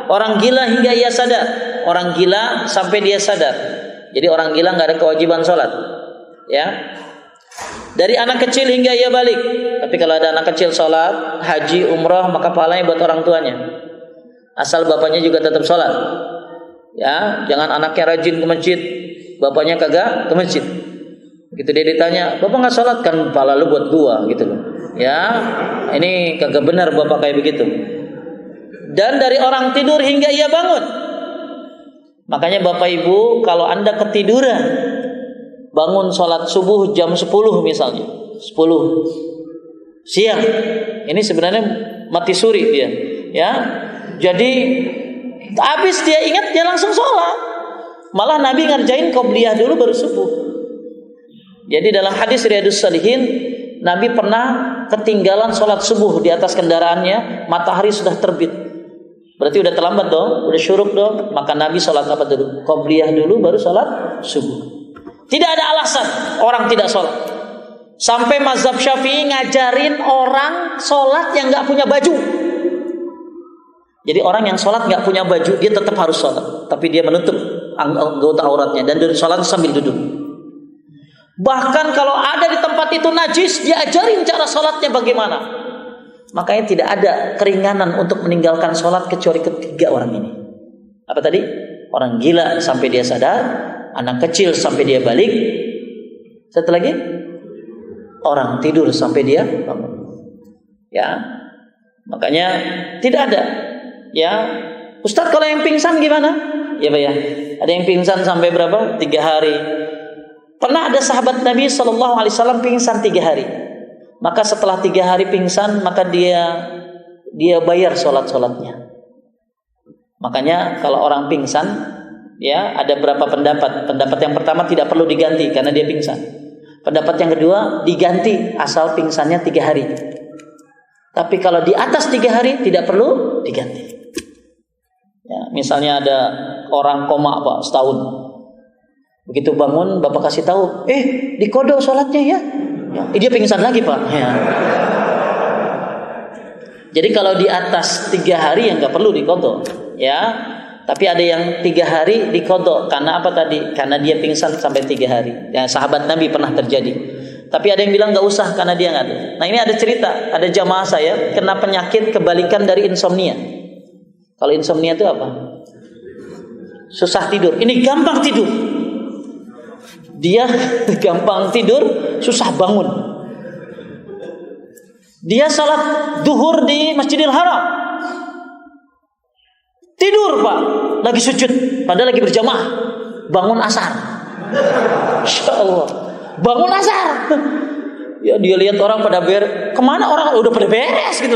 Orang gila hingga ia sadar. Orang gila sampai dia sadar. Jadi orang gila nggak ada kewajiban sholat, ya. Dari anak kecil hingga ia balik. Tapi kalau ada anak kecil sholat, haji, umrah, maka pahalanya buat orang tuanya. Asal bapaknya juga tetap sholat. Ya, jangan anaknya rajin ke masjid, bapaknya kagak ke masjid. Gitu dia ditanya, bapak nggak sholat, kan pahala lu buat gua, gitu loh. Ya, ini kagak benar bapak kayak begitu. Dan dari orang tidur hingga ia bangun. Makanya Bapak Ibu, kalau Anda ketiduran, bangun sholat subuh jam 10 misalnya, 10 siang, ini sebenarnya mati suri dia, ya. Jadi habis dia ingat, dia langsung sholat. Malah Nabi ngerjain qobliyah dulu baru subuh. Jadi dalam hadis Riyadhus Shalihin, Nabi pernah ketinggalan sholat subuh di atas kendaraannya, matahari sudah terbit. Berarti udah terlambat dong, udah syuruk dong. Maka Nabi sholat apa dulu? Qobliyah dulu baru sholat subuh. Tidak ada alasan orang tidak sholat. Sampai mazhab Syafi'i ngajarin orang sholat yang gak punya baju. Jadi orang yang sholat gak punya baju, dia tetap harus sholat, tapi dia menutup anggota auratnya dan sholat sambil duduk. Bahkan kalau ada di tempat itu najis, dia ajarin cara sholatnya bagaimana. Makanya tidak ada keringanan untuk meninggalkan sholat kecuali ketiga orang ini. Apa tadi? Orang gila sampai dia sadar, anak kecil sampai dia balik. Satu lagi? orang tidur sampai dia bangun. Ya, makanya tidak ada. Ya, Ustaz kalau yang pingsan gimana? Ya Pak ya, ada yang pingsan sampai berapa? 3 hari. Pernah ada sahabat Nabi SAW pingsan 3 hari. Maka setelah 3 hari pingsan, maka dia bayar sholatnya. Makanya kalau orang pingsan, ya ada berapa pendapat. Pendapat yang pertama tidak perlu diganti karena dia pingsan. Pendapat yang kedua diganti asal pingsannya 3 hari. Tapi kalau di atas 3 hari tidak perlu diganti. Ya, misalnya ada orang koma Pak setahun. Begitu bangun bapak kasih tahu, dikodok sholatnya ya. Dia pingsan lagi Pak. Ya. Jadi kalau di atas 3 hari yang nggak perlu dikodok, ya. Tapi ada yang 3 hari dikodok karena apa tadi? Karena dia pingsan sampai 3 hari. Ya, sahabat Nabi pernah terjadi. Tapi ada yang bilang nggak usah karena dia nggak ada. Nah ini ada cerita, ada jamaah saya kena penyakit kebalikan dari insomnia. Kalau insomnia itu apa? Susah tidur. Ini gampang tidur. Dia gampang tidur, susah bangun. Dia salat duhur di Masjidil Haram. Tidur Pak, lagi sujud, padahal lagi berjamaah. Bangun asar. Insya Allah. Bangun asar. Ya dia lihat orang pada kemana orang udah pada beres gitu.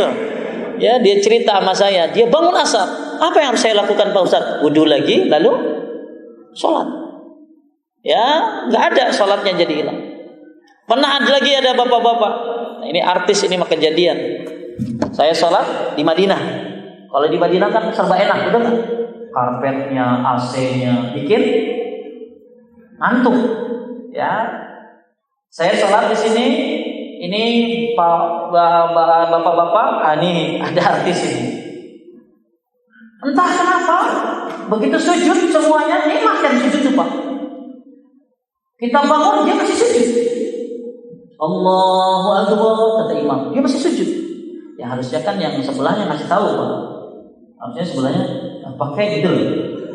Ya dia cerita sama saya, dia bangun asar. Apa yang harus saya lakukan Pak Ustaz? Wudu lagi, lalu sholat. Ya nggak ada, sholatnya jadi hilang. Pernah ada lagi ada bapak-bapak. Nah, ini artis ini mah kejadian. Saya sholat di Madinah. Kalau di Madinah kan serba enak, betul kan? Karpetnya, AC-nya, bikin ngantuk. Ya, saya sholat di sini. Ini bapak-bapak, ini ada artis ini. Entah kenapa, begitu sujud semuanya nikmat kan sujud itu Pak. Kita bangun dia masih sujud. Allahu Akbar kata imam, dia masih sujud. Ya harusnya kan yang sebelahnya ngasih tahu Pak. Harusnya sebelahnya pakai gitu,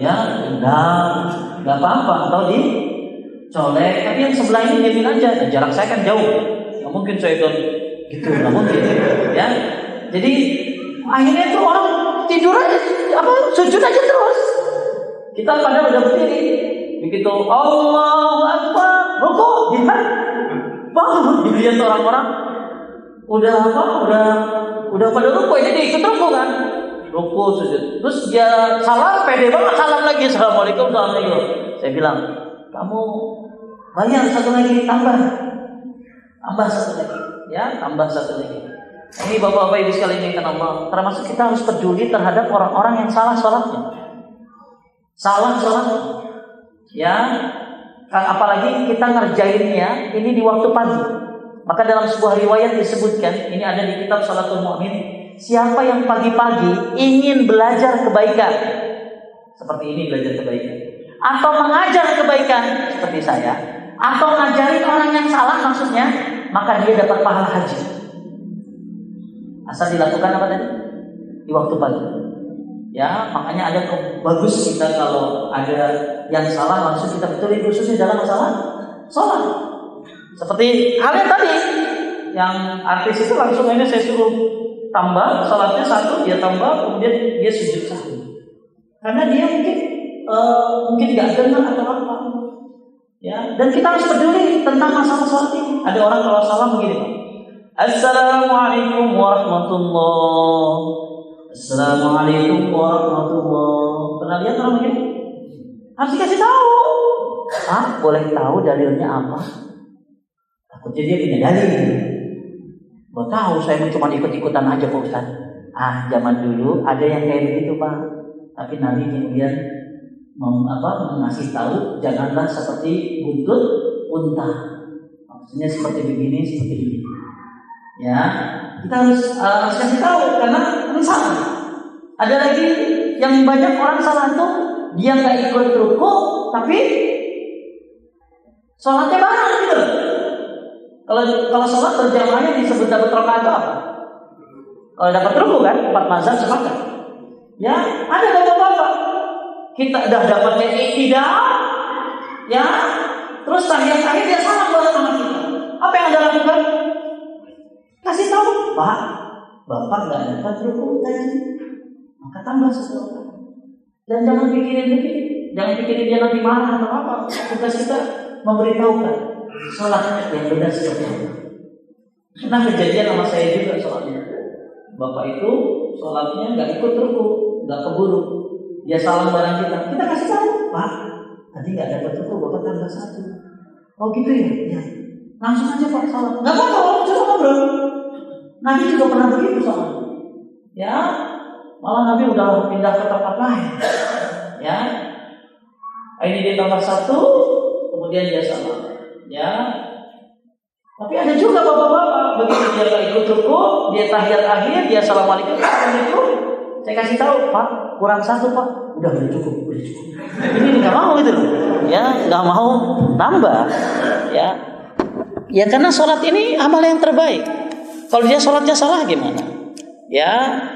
ya nggak apa-apa atau dicolek. Tapi yang sebelah ini diamin aja. Jarak saya kan jauh, nggak mungkin saya ikut gitu, nggak mungkin. Ya, jadi akhirnya tuh orang tidur aja, sujud aja terus. Kita padahal udah berdiri, begitu Allahu Akbar, rukuk, ya bangun. Dilihat orang-orang udah pada rukuk, jadi ikut rukuk kan. Rukuk, sujud. Terus dia salam, pede banget salam lagi. Assalamualaikum, assalamualaikum. Saya bilang, kamu bayar satu lagi, tambah satu lagi. Ya, tambah satu lagi. Ini bapak-bapak ibu sekalian yang kenal Allah. Termasuk kita harus peduli terhadap orang-orang yang salah sholatnya. Ya, apalagi kita ngerjainnya ini di waktu pagi. Maka dalam sebuah riwayat disebutkan, ini ada di kitab Shalatul Mu'min. Siapa yang pagi-pagi ingin belajar kebaikan, seperti ini belajar kebaikan, atau mengajar kebaikan seperti saya, atau ngajarin orang yang salah maksudnya, maka dia dapat pahala haji. Asal dilakukan apa tadi? Di waktu pagi. Ya, makanya ada bagus kita kalau ada yang salah langsung kita betulin, khususnya dalam masalah sholat. Seperti halnya tadi, yang artis itu langsung ini saya suruh tambah sholatnya satu, dia tambah, kemudian dia sujud sahwi. Karena dia mungkin nggak dengar atau apa. Ya, dan kita harus peduli tentang masalah sholat ini. Ada orang kalau salah begini, Pak. Assalamualaikum warahmatullahi. Assalamualaikum warahmatullahi. Pernah lihat orang begini? Harus dikasih tahu. Boleh tahu dalilnya apa? Takutnya dia punya dalil. Gak tahu, saya cuma ikut-ikutan aja Pak Ustaz. Zaman dulu ada yang kayak begitu Pak. Tapi Nabi kemudian mengasih tahu, janganlah seperti buntut unta. Maksudnya seperti begini, seperti ini. Ya, kita harus kasih tahu karena ini salah. Ada lagi yang banyak orang salah tuh, dia nggak ikut rukuk, tapi sholatnya bareng gitu. Kalau sholat berjamaahnya disebut dapat rakaat itu apa? Kalau dapat rukuk kan, 4 mazhab sepakat. Ya, ada bapak-bapak. Kita udah dapatnya iktidal, ya, terus tahiyat dia salam bareng sama kita. Apa yang Anda lakukan? kasih tahu, Pak, Bapak nggak dapat ruku tadi, maka tambah sesuatu. Dan jangan pikirin dia nanti marah atau apa. Tugas kita memberitahukan sholatnya yang benar seperti apa. Nah, kejadian sama saya juga soalnya. Bapak itu sholatnya nggak ikut ruku, nggak keburu. Dia salam barang kita kasih tahu, Pak, tadi nggak dapat ruku, Bapak tambah satu. Oh gitu ya? Ya. Langsung aja Pak salam. Nggak apa-apa, coba ngobrol. Nabi juga pernah begitu sama. Ya, malah Nabi udah pindah ke tempat lain. Ya, ini dia tambah satu, kemudian dia salam. Ya, tapi ada juga bapak-bapak begitu dia nggak ikut ruku, dia tahiyat akhir, dia assalamualaikum, assalamualaikum. Saya kasih tahu, Pak, kurang satu Pak. Udah cukup. Ini nggak mau gitu loh. Ya, nggak mau tambah. Ya karena sholat ini amal yang terbaik. Kalau dia sholatnya salah gimana? Ya,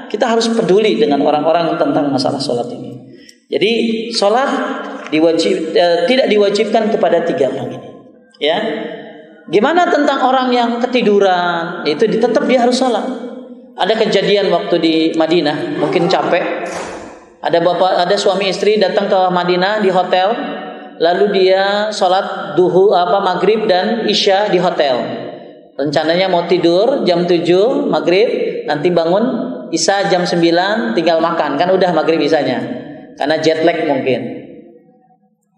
kita harus peduli dengan orang-orang tentang masalah sholat ini. Jadi sholat tidak diwajibkan kepada 3 orang ini. Ya, gimana tentang orang yang ketiduran? Itu tetap dia harus sholat. Ada kejadian waktu di Madinah, mungkin capek. Ada suami istri datang ke Madinah di hotel, lalu dia sholat maghrib dan isya di hotel. Rencananya mau tidur jam 7 maghrib, nanti bangun isya jam 9, tinggal makan, kan udah maghrib isanya, karena jet lag mungkin.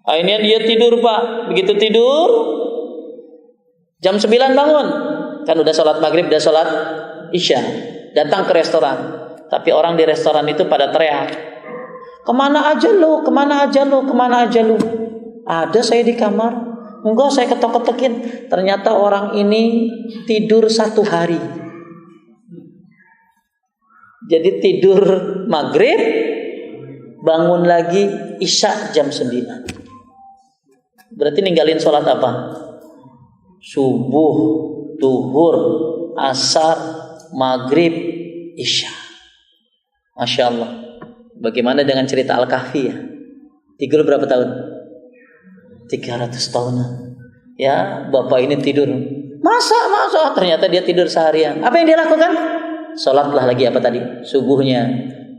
Akhirnya dia tidur Pak, begitu tidur jam 9 bangun, kan udah sholat maghrib, udah sholat isya, datang ke restoran, tapi orang di restoran itu pada teriak, kemana aja lu? Ada saya di kamar. Enggak, saya ketok-ketokin. Ternyata orang ini tidur 1 hari. Jadi tidur maghrib, bangun lagi isya jam 9. Berarti ninggalin sholat apa? Subuh, duhur, asar, maghrib, isya. Masya Allah. Bagaimana dengan cerita Al-Kahfi ya? Tidur berapa tahun? 300 tahunan. Ya, bapak ini tidur. Masa ternyata dia tidur seharian. Apa yang dia lakukan? Sholatlah lagi apa tadi? Subuhnya,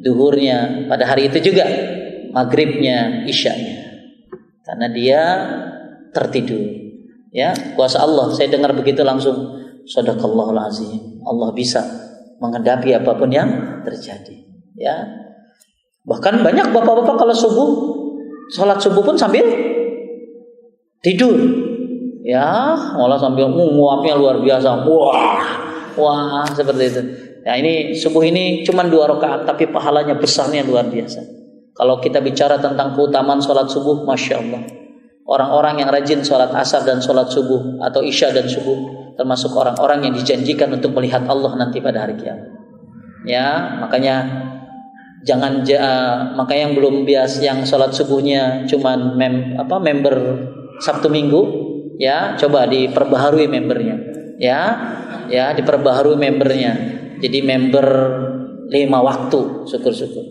duhurnya, pada hari itu juga maghribnya, isyanya. Karena dia tertidur. Ya, kuasa Allah. Saya dengar begitu langsung, Shadaqallahul azim. Allah bisa menghadapi apapun yang terjadi. Ya. Bahkan banyak bapak-bapak kalau sholat subuh pun sambil tidur, ya, malah sambil nguapnya luar biasa, wah, seperti itu. Ya, ini subuh ini cuma 2 rakaat, tapi pahalanya besarnya luar biasa. Kalau kita bicara tentang keutamaan sholat subuh, masya Allah, orang-orang yang rajin sholat asar dan sholat subuh atau isya dan subuh, termasuk orang-orang yang dijanjikan untuk melihat Allah nanti pada hari kiamat. Ya, makanya yang belum biasa, yang sholat subuhnya cuma member Sabtu Minggu, ya, coba diperbaharui membernya, ya, diperbaharui membernya, jadi member 5 waktu, syukur-syukur.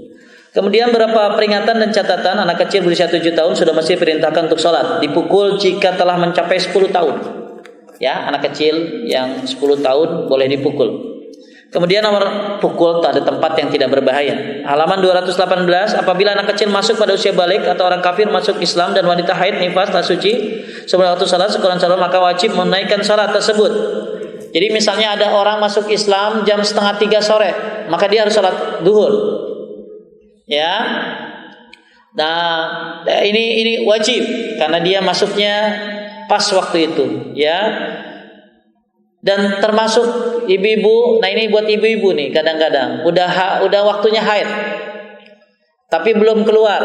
Kemudian berapa peringatan dan catatan, anak kecil berusia 7 tahun sudah masih diperintahkan untuk sholat, dipukul jika telah mencapai 10 tahun, ya, anak kecil yang 10 tahun boleh dipukul. Kemudian nomor pukul ada tempat yang tidak berbahaya. Halaman 218, apabila anak kecil masuk pada usia balik atau orang kafir masuk Islam dan wanita haid, nifas, tak suci sebelum waktu salat sekurang salat, maka wajib menaikkan salat tersebut. Jadi misalnya ada orang masuk Islam jam 2:30 sore, maka dia harus salat duhur. Ya. Nah, ini wajib karena dia masuknya pas waktu itu, ya. Dan termasuk ibu-ibu, nah ini buat ibu-ibu nih, kadang-kadang udah waktunya haid, tapi belum keluar,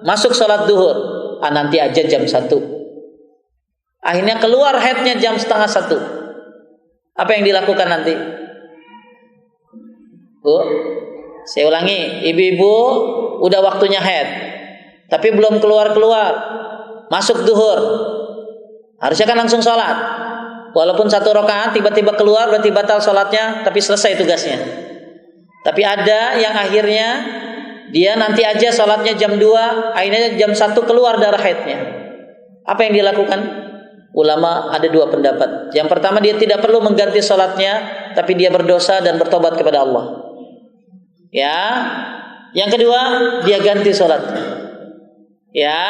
masuk sholat duhur, nanti aja jam 1. Akhirnya keluar haidnya jam 12:30. Apa yang dilakukan nanti? Bu, saya ulangi, ibu-ibu udah waktunya haid, tapi belum keluar-keluar, masuk duhur, harusnya kan langsung sholat. Walaupun 1 rakaat tiba-tiba keluar berarti batal sholatnya, tapi selesai tugasnya. Tapi ada yang akhirnya dia nanti aja sholatnya jam 2, akhirnya jam 1 keluar darah haidnya. Apa yang dilakukan? Ulama ada 2 pendapat. Yang pertama, dia tidak perlu mengganti sholatnya tapi dia berdosa dan bertobat kepada Allah. Ya. Yang kedua, dia ganti salat. Ya,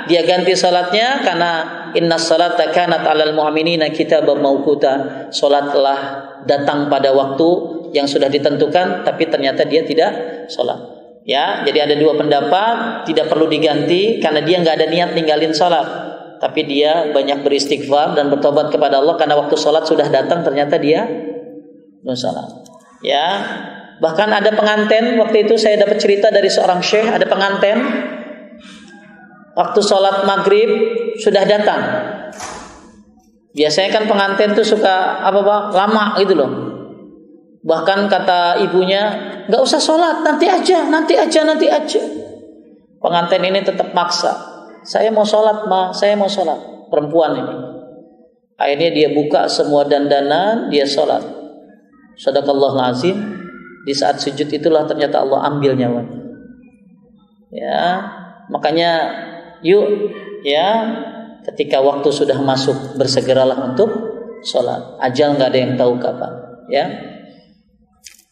dia ganti salatnya karena innas salata kanat 'alal mu'minina kitaban mauquta. Salat telah datang pada waktu yang sudah ditentukan, tapi ternyata dia tidak salat. Ya, jadi ada dua pendapat, tidak perlu diganti karena dia enggak ada niat ninggalin salat, tapi dia banyak beristighfar dan bertobat kepada Allah karena waktu salat sudah datang ternyata dia belum salat. Ya. Bahkan ada pengantin, waktu itu saya dapat cerita dari seorang syekh, ada pengantin waktu sholat maghrib sudah datang. Biasanya kan pengantin tuh suka lama gitu loh. Bahkan kata ibunya, nggak usah sholat, nanti aja. Pengantin ini tetap maksa. Saya mau sholat, saya mau sholat. Perempuan ini. Akhirnya dia buka semua dandanan, dia sholat. Shadaqallahul azim. Di saat sujud itulah ternyata Allah ambil nyawanya. Ya, makanya yuk ya, ketika waktu sudah masuk bersegeralah untuk sholat. Ajal nggak ada yang tahu kapan. Ya.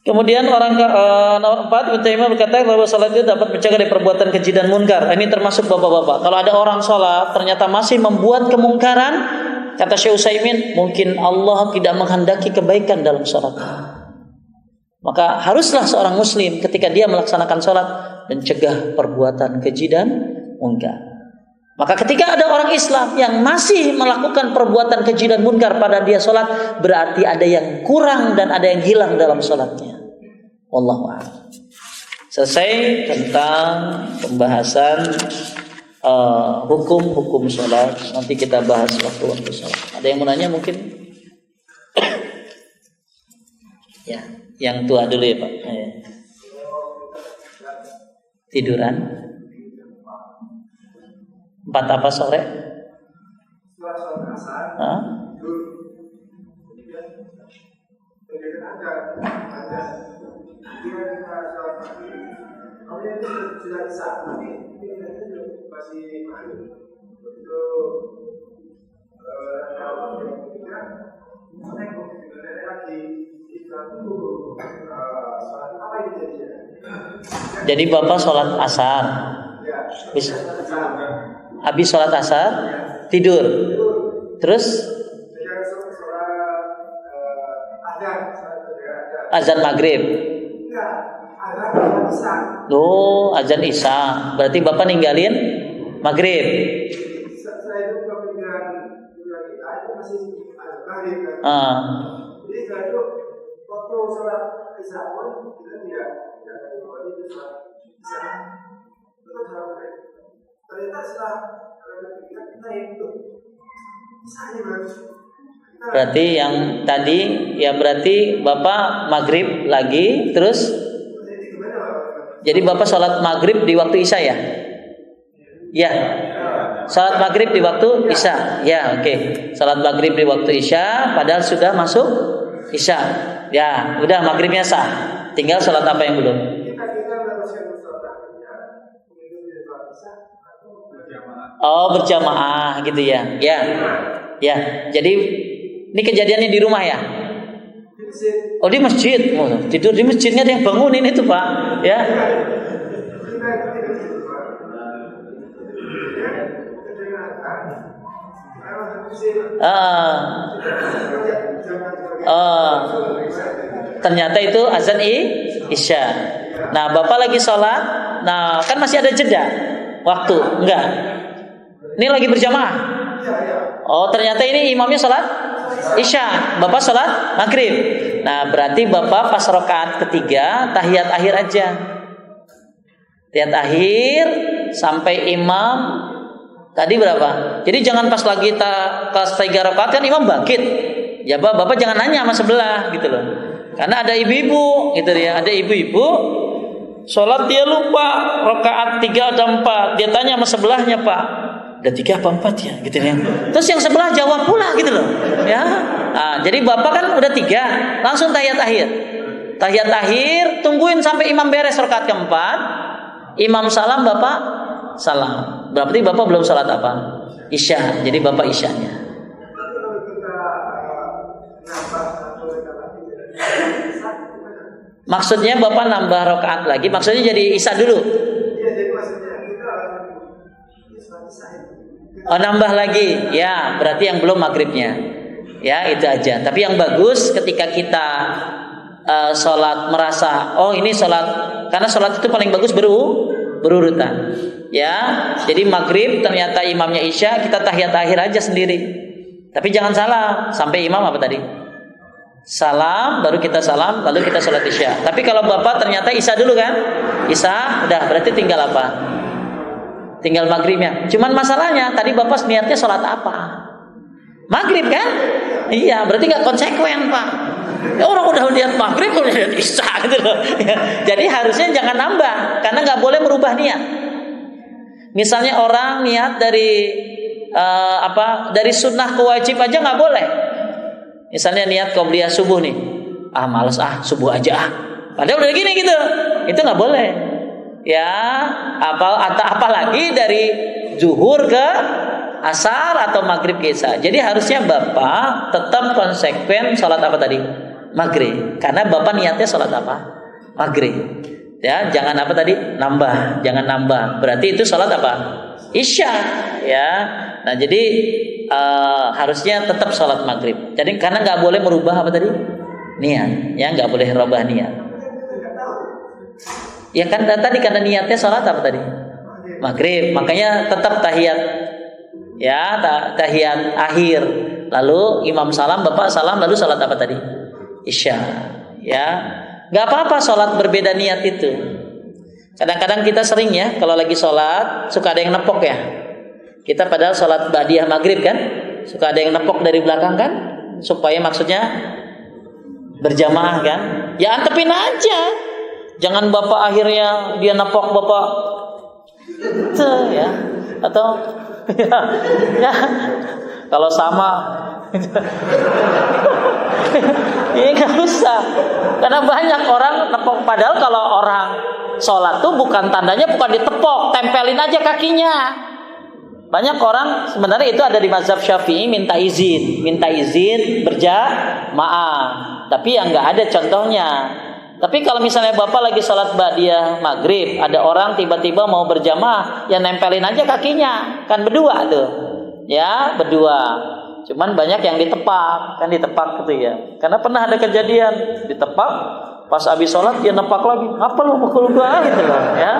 Kemudian orang keempat, Ibnu Taimiyah berkata bahwa sholat itu dapat mencegah dari perbuatan keji dan munkar. Ini termasuk bapak-bapak. Kalau ada orang sholat ternyata masih membuat kemungkaran, kata Syekh Utsaimin, mungkin Allah tidak menghendaki kebaikan dalam sholatnya. Maka haruslah seorang muslim ketika dia melaksanakan sholat mencegah perbuatan keji dan munkar. Maka ketika ada orang Islam yang masih melakukan perbuatan keji dan munkar pada dia sholat, berarti ada yang kurang dan ada yang hilang dalam sholatnya. Wallahu a'lam. Selesai tentang pembahasan hukum-hukum sholat. Nanti kita bahas waktu sholat. Ada yang mau nanya mungkin? Ya. Yang tua dulu ya Pak. Tiduran 4 apa sore? Jadi Bapak sholat asar, habis sholat asar tidur, terus azan maghrib. Oh, azan isya. Berarti Bapak ninggalin maghrib. Waktu sholat isya pun kita tidak ternyata setelah kita itu berarti yang tadi ya berarti Bapak maghrib lagi terus jadi Bapak sholat maghrib di waktu isya ya? Ya, sholat maghrib di waktu isya ya, oke. Sholat maghrib di waktu isya padahal sudah masuk isya ya, udah maghribnya sah, tinggal sholat apa yang belum? Oh, berjamaah gitu ya. Ya. Ya. Jadi ini kejadiannya di rumah ya? Oh, di masjid. Oh, tidur di masjidnya ada yang bangunin itu, Pak. Ya. Ternyata itu azan isya. Nah, Bapak lagi sholat. Nah, kan masih ada jeda waktu, enggak? Ini lagi berjamaah. Oh, ternyata ini imamnya sholat isya, Bapak sholat maghrib. Nah, berarti Bapak pas rakaat ketiga tahiyat akhir aja. Tahiyat akhir sampai imam tadi berapa? Jadi jangan pas lagi pas 3 rakaat kan imam bangkit. Ya Bapak jangan nanya sama sebelah gitu loh. Karena ada ibu-ibu gitu ya, ada ibu-ibu sholat dia lupa rakaat 3 atau 4. Dia tanya sama sebelahnya, Pak, ada 3 apa 4 ya gitu ya. Terus yang sebelah jawab pula gitu loh. Ya. Nah, jadi Bapak kan udah 3, langsung tahiyat akhir. Tahiyat akhir, tungguin sampai imam beres rakaat keempat. Imam salam, Bapak salam. Berarti Bapak belum salat apa? Isya. Jadi Bapak isyanya. Maksudnya Bapak nambah rakaat lagi, maksudnya jadi isya dulu. Iya, jadi maksudnya kita Oh, nambah lagi. Ya, berarti yang belum maghribnya. Ya, itu aja. Tapi yang bagus ketika kita sholat merasa, oh ini sholat, karena sholat itu paling bagus berurutan. Ya, jadi maghrib ternyata imamnya isya, kita tahiyat akhir aja sendiri. Tapi jangan salah, sampai imam apa tadi? Salam, baru kita salam, lalu kita sholat isya. Tapi kalau Bapak ternyata isya dulu kan? Isya, udah berarti tinggal apa? Tinggal maghribnya. Cuman masalahnya tadi Bapak niatnya sholat apa? Maghrib kan? Iya, berarti nggak konsekuen Pak. Ya, orang udah lihat maghrib, udah lihat isya gitu loh. Jadi harusnya jangan nambah, karena nggak boleh merubah niat. Misalnya orang niat dari dari sunnah ke wajib aja nggak boleh. Misalnya niat qobliyah subuh nih, males subuh aja padahal udah gini gitu, itu nggak boleh. Ya, apalagi dari zuhur ke asar atau maghrib ke isya. Jadi harusnya Bapak tetap konsekuen sholat apa tadi? Maghrib. Karena Bapak niatnya sholat apa? Maghrib. Ya, jangan apa tadi? Nambah, jangan nambah. Berarti itu sholat apa? Isya. Ya. Nah, jadi harusnya tetap sholat maghrib. Jadi karena nggak boleh merubah apa tadi? Niat. Ya, nggak boleh merubah niat. Ya kan tadi karena niatnya sholat apa tadi? Maghrib. Makanya tetap tahiyat. Ya, tahiyat akhir. Lalu imam salam, Bapak salam, lalu sholat apa tadi? Isya. Ya, nggak apa-apa sholat berbeda niat itu. Kadang-kadang kita sering ya, kalau lagi sholat suka ada yang nepok ya. Kita padahal sholat ba'diyah maghrib kan, suka ada yang nepok dari belakang kan, supaya maksudnya berjamaah kan. Ya antepin aja. Jangan Bapak akhirnya dia nepok Bapak tuh ya, atau ya kalau sama ini nggak usah, karena banyak orang nepok. Padahal kalau orang sholat tuh bukan tandanya bukan ditepok, tempelin aja kakinya. Banyak orang sebenarnya itu ada di mazhab Syafi'i minta izin berjamaah, tapi yang nggak ada contohnya. Tapi kalau misalnya Bapak lagi sholat ba'diyah maghrib, ada orang tiba-tiba mau berjamaah, ya nempelin aja kakinya, kan berdua tuh, ya berdua. Cuman banyak yang ditepak gitu ya. Karena pernah ada kejadian ditepak, pas habis sholat dia nepak lagi, apa lu mukul gua gitu loh, ya.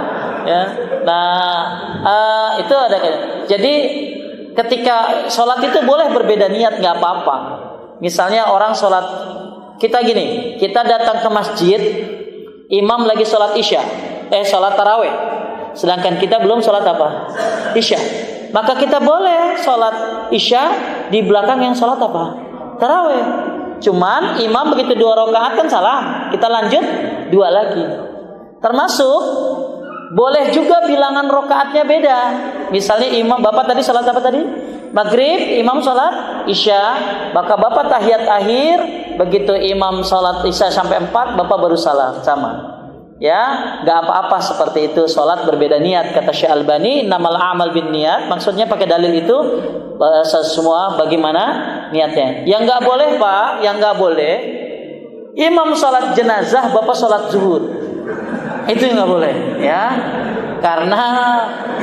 Nah, itu ada. Jadi ketika sholat itu boleh berbeda niat, nggak apa-apa. Misalnya orang sholat, kita gini, kita datang ke masjid, imam lagi sholat isya, sholat taraweh, sedangkan kita belum sholat apa? Isya. Maka kita boleh sholat isya di belakang yang sholat apa? Taraweh. Cuman imam begitu 2 rakaat kan salah, kita lanjut 2 lagi. Termasuk boleh juga bilangan rakaatnya beda. Misalnya imam, Bapak tadi sholat apa tadi? Maghrib, imam sholat isya, maka Bapak tahiyat akhir, begitu imam sholat isya sampai 4, Bapak baru salam, sama. Ya, nggak apa-apa seperti itu. Sholat berbeda niat, kata Syekh Albani, namal a'mal bin niat. Maksudnya pakai dalil itu semua bagaimana niatnya. Yang nggak boleh Pak, yang nggak boleh, imam sholat jenazah, Bapak sholat zuhur, itu nggak boleh, ya. Karena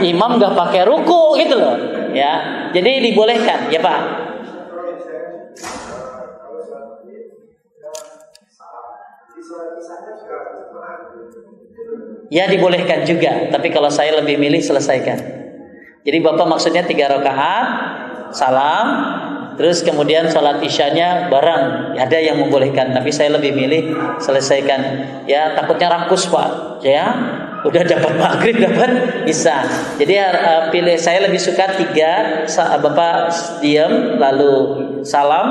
imam nggak pakai ruku gitu loh, ya. Jadi dibolehkan, ya Pak. Ya dibolehkan juga, tapi kalau saya lebih milih selesaikan. Jadi Bapak maksudnya 3 rakaat, salam, terus kemudian sholat isyanya bareng. Ada yang membolehkan, tapi saya lebih milih selesaikan. Ya takutnya rangkus Pak, ya. Udah dapat maghrib, dapat isya. Jadi pilih, saya lebih suka 3, Bapak diam, lalu salam,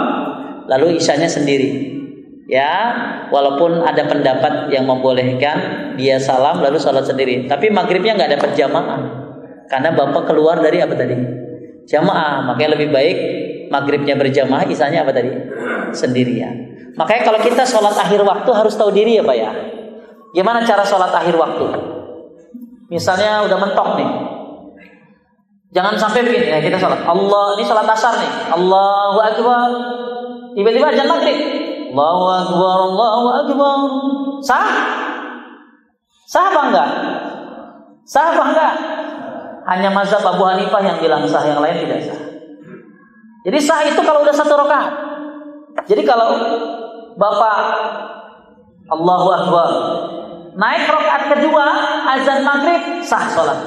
lalu isyanya sendiri. Ya, walaupun ada pendapat yang membolehkan dia salam lalu sholat sendiri, tapi maghribnya nggak dapat jamaah, karena Bapak keluar dari apa tadi? Jamaah. Makanya lebih baik maghribnya berjamaah, isanya apa tadi? Sendirian. Makanya kalau kita sholat akhir waktu harus tahu diri ya Pak ya. Gimana cara sholat akhir waktu? Misalnya udah mentok nih, jangan sampai begini ya, kita sholat Allah, ini sholat asar nih, Allahu Akbar, tiba-tiba azan maghrib. Allahu Akbar, Allahu Akbar. Sah? Sah apa enggak? Sah apa enggak? Hanya mazhab Abu Hanifah yang bilang sah, yang lain tidak sah. Jadi sah itu kalau udah 1 rakaat. Jadi kalau Bapak Allahu Akbar naik rakaat kedua azan maghrib, sah sholat.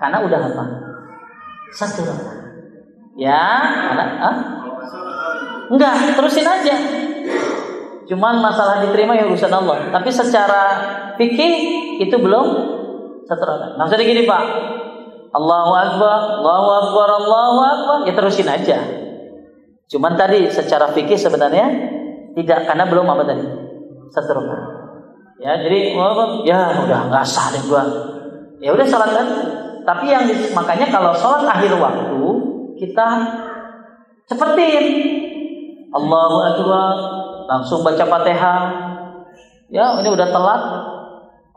Karena udah apa? 1 rakaat. Ya, karena enggak, terusin aja. Cuman masalah diterima ya urusan Allah. Tapi secara fikih itu belum 1 rakaat. Maksudnya gini Pak, Allahu Akbar, Allahu Akbar, Allahu Akbar, ya terusin aja. Cuman tadi secara fikih sebenarnya tidak, karena belum apa tadi? 1 rakaat. Ya, jadi ya udah nggak sah deh gua. Ya udah salat kan. Tapi makanya kalau sholat akhir waktu kita cepetin. Allahu Akbar, langsung baca Fatihah. Ya, ini udah telat.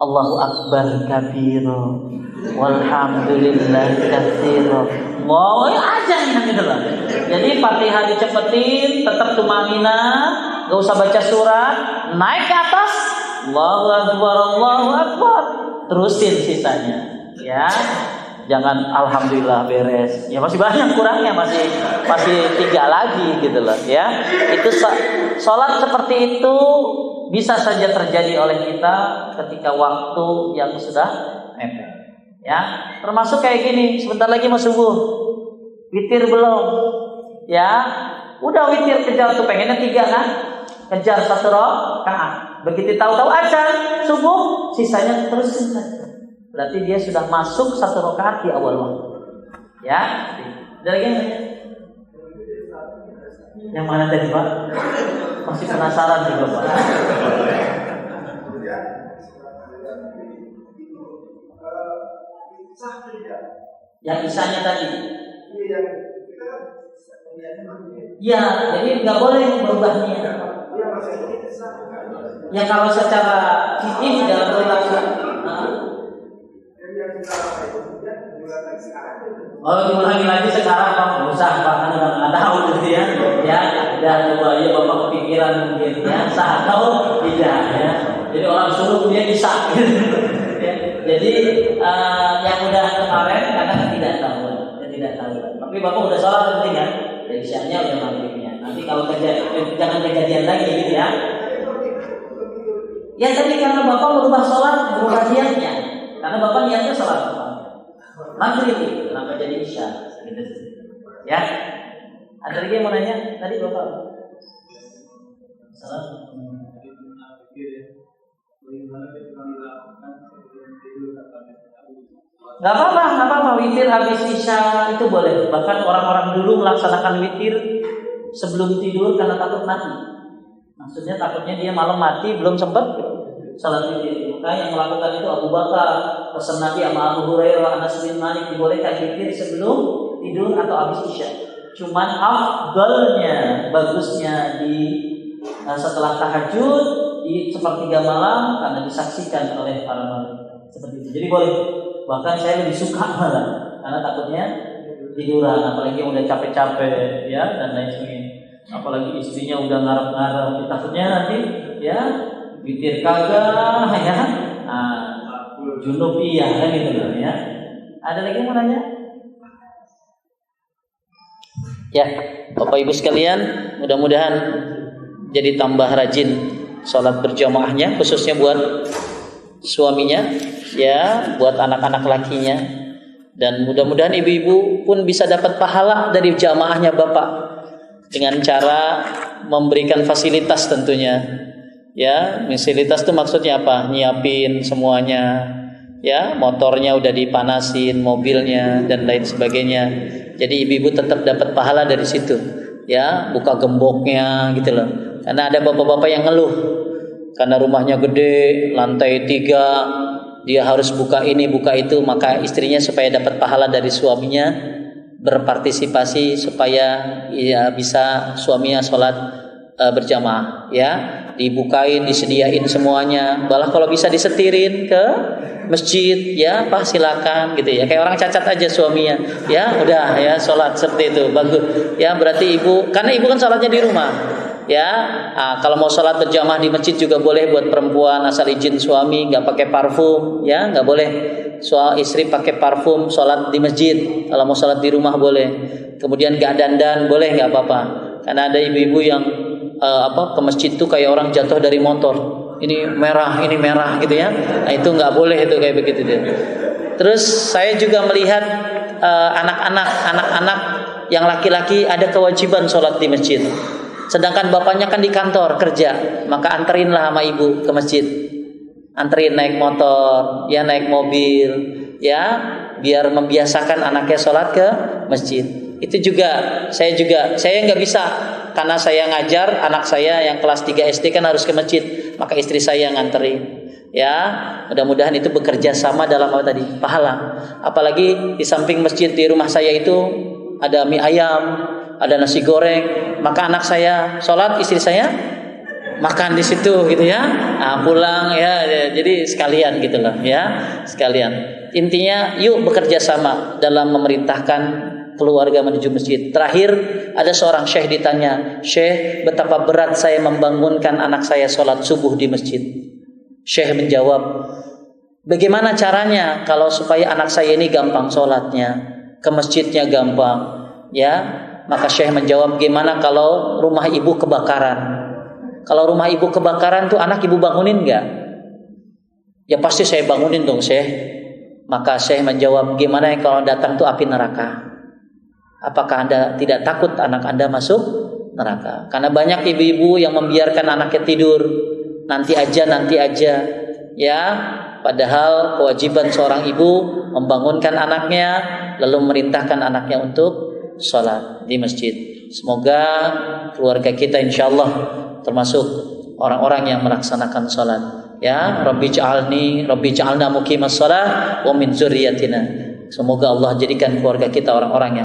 Allahu Akbar kabiro, walhamdulillah katsiro. Mau aja gitu lah. Jadi Fatihah dicepetin, tetap tumanina, enggak usah baca surat, naik ke atas. Allahu Akbar, Allahu Akbar. Terusin sisanya. Ya. Jangan alhamdulillah beres. Ya masih banyak kurangnya, masih 3 lagi gitu loh ya. Itu salat seperti itu bisa saja terjadi oleh kita ketika waktu yang sudah mepet. Ya, termasuk kayak gini, sebentar lagi mau subuh. Witir belum? Ya, udah witir, kejar tuh pengennya 3 kan? Kejar 1 rakaat. Begitu tahu-tahu azan subuh, sisanya terus saja. Berarti dia sudah masuk 1 rakaat di awal waktu. Ya, ada lagi yang mana tadi Pak? Masih penasaran juga Pak. Yang isanya tadi. Ya, jadi nggak boleh berubah niat. Ya kalau secara fikih tidak boleh langsung. Oh, diulangi lagi sekarang Pak, nggak usah Pak, kan nggak tahu gitu ya. Ya, dan coba ya Bapak kepikiran mungkin ya, sah atau tidak ya. Jadi orang suruh dia bisa. Ya. Jadi yang udah kemarin karena tidak tahu. Tapi Bapak udah sholat penting kan? Dari siangnya udah maghribnya. Nanti kalau jangan kejadian lagi gitu ya. Ya tadi karena Bapak merubah sholat, berubah niatnya. Karena Bapak niatnya sholat maghrib, kenapa jadi isya? Gitu. Ya. Ada lagi yang mau nanya? Tadi Bapak. Salah. Gak apa-apa, witir habis isya itu boleh. Bahkan orang-orang dulu melaksanakan witir sebelum tidur karena takut mati. Maksudnya takutnya dia malam mati belum sempat salat witir. Maka yang melakukan itu Abu Bakar, pesan Nabi sama Abu Hurairah, Anas bin Malik dibolehkan witir sebelum tidur atau habis isya. Cuman afdalnya, bagusnya di setelah tahajud di sepertiga malam karena disaksikan oleh para malaikat seperti itu. Jadi boleh. Bahkan saya lebih suka malah karena takutnya tiduran, apalagi yang udah capek-capek ya dan lain sebagainya. Apalagi istrinya udah ngarep-ngarep, takutnya nanti ya witir kagak ya. Junub iya kan gitu kan ya. Ada lagi yang mau nanya? Ya, Bapak Ibu sekalian, mudah-mudahan jadi tambah rajin sholat berjamaahnya, khususnya buat suaminya, ya, buat anak-anak lakinya, dan mudah-mudahan ibu-ibu pun bisa dapat pahala dari jamaahnya Bapak dengan cara memberikan fasilitas tentunya. Ya, fasilitas itu maksudnya apa? Nyiapin semuanya, ya, motornya udah dipanasin, mobilnya dan lain sebagainya. Jadi ibu-ibu tetap dapat pahala dari situ, ya, buka gemboknya gitu loh. Karena ada bapak-bapak yang ngeluh karena rumahnya gede, lantai 3, dia harus buka ini, buka itu, maka istrinya supaya dapat pahala dari suaminya berpartisipasi supaya ya bisa suaminya sholat berjamaah, ya, dibukain, disediain semuanya. Malah kalau bisa disetirin ke masjid, ya, Pak, silakan gitu ya. Kayak orang cacat aja suaminya, ya, udah ya sholat seperti itu, bagus. Ya, berarti ibu, karena ibu kan sholatnya di rumah. Ya, kalau mau sholat berjamaah di masjid juga boleh buat perempuan asal izin suami, nggak pakai parfum, ya nggak boleh. Istri pakai parfum sholat di masjid. Kalau mau sholat di rumah boleh. Kemudian nggak dandan boleh, nggak apa-apa. Karena ada ibu-ibu yang ke masjid tuh kayak orang jatuh dari motor. Ini merah gitu ya. Nah itu nggak boleh itu kayak begitu dia. Terus saya juga melihat anak-anak yang laki-laki ada kewajiban sholat di masjid. Sedangkan bapaknya kan di kantor kerja, maka anterinlah sama ibu ke masjid. Anterin naik motor, ya naik mobil, ya biar membiasakan anaknya sholat ke masjid. Itu juga saya nggak bisa karena saya ngajar anak saya yang kelas 3 SD kan harus ke masjid, maka istri saya yang nganterin. Ya, mudah-mudahan itu bekerja sama dalam apa tadi? Pahala. Apalagi di samping masjid di rumah saya itu ada mie ayam, ada nasi goreng, maka anak saya sholat, istri saya makan di situ gitu ya. Pulang ya, jadi sekalian gitu loh ya, sekalian. Intinya yuk bekerja sama dalam memerintahkan keluarga menuju masjid. Terakhir ada seorang syekh ditanya, "Syekh, betapa berat saya membangunkan anak saya sholat subuh di masjid." Syekh menjawab, "Bagaimana caranya kalau supaya anak saya ini gampang sholatnya, ke masjidnya gampang?" Ya, maka Syekh menjawab, "Gimana kalau rumah ibu kebakaran? Kalau rumah ibu kebakaran tuh anak ibu bangunin enggak?" "Ya pasti saya bangunin dong, Syekh." Maka Syekh menjawab, "Gimana kalau datang tuh api neraka? Apakah Anda tidak takut anak Anda masuk neraka?" Karena banyak ibu-ibu yang membiarkan anaknya tidur, nanti aja, ya. Padahal kewajiban seorang ibu membangunkan anaknya, lalu memerintahkan anaknya untuk sholat di masjid. Semoga keluarga kita insyaallah termasuk orang-orang yang melaksanakan sholat. Ya, Rabbi ja'alna muqimas shalah wa min dzurriyyatina. Semoga Allah jadikan keluarga kita orang-orang yang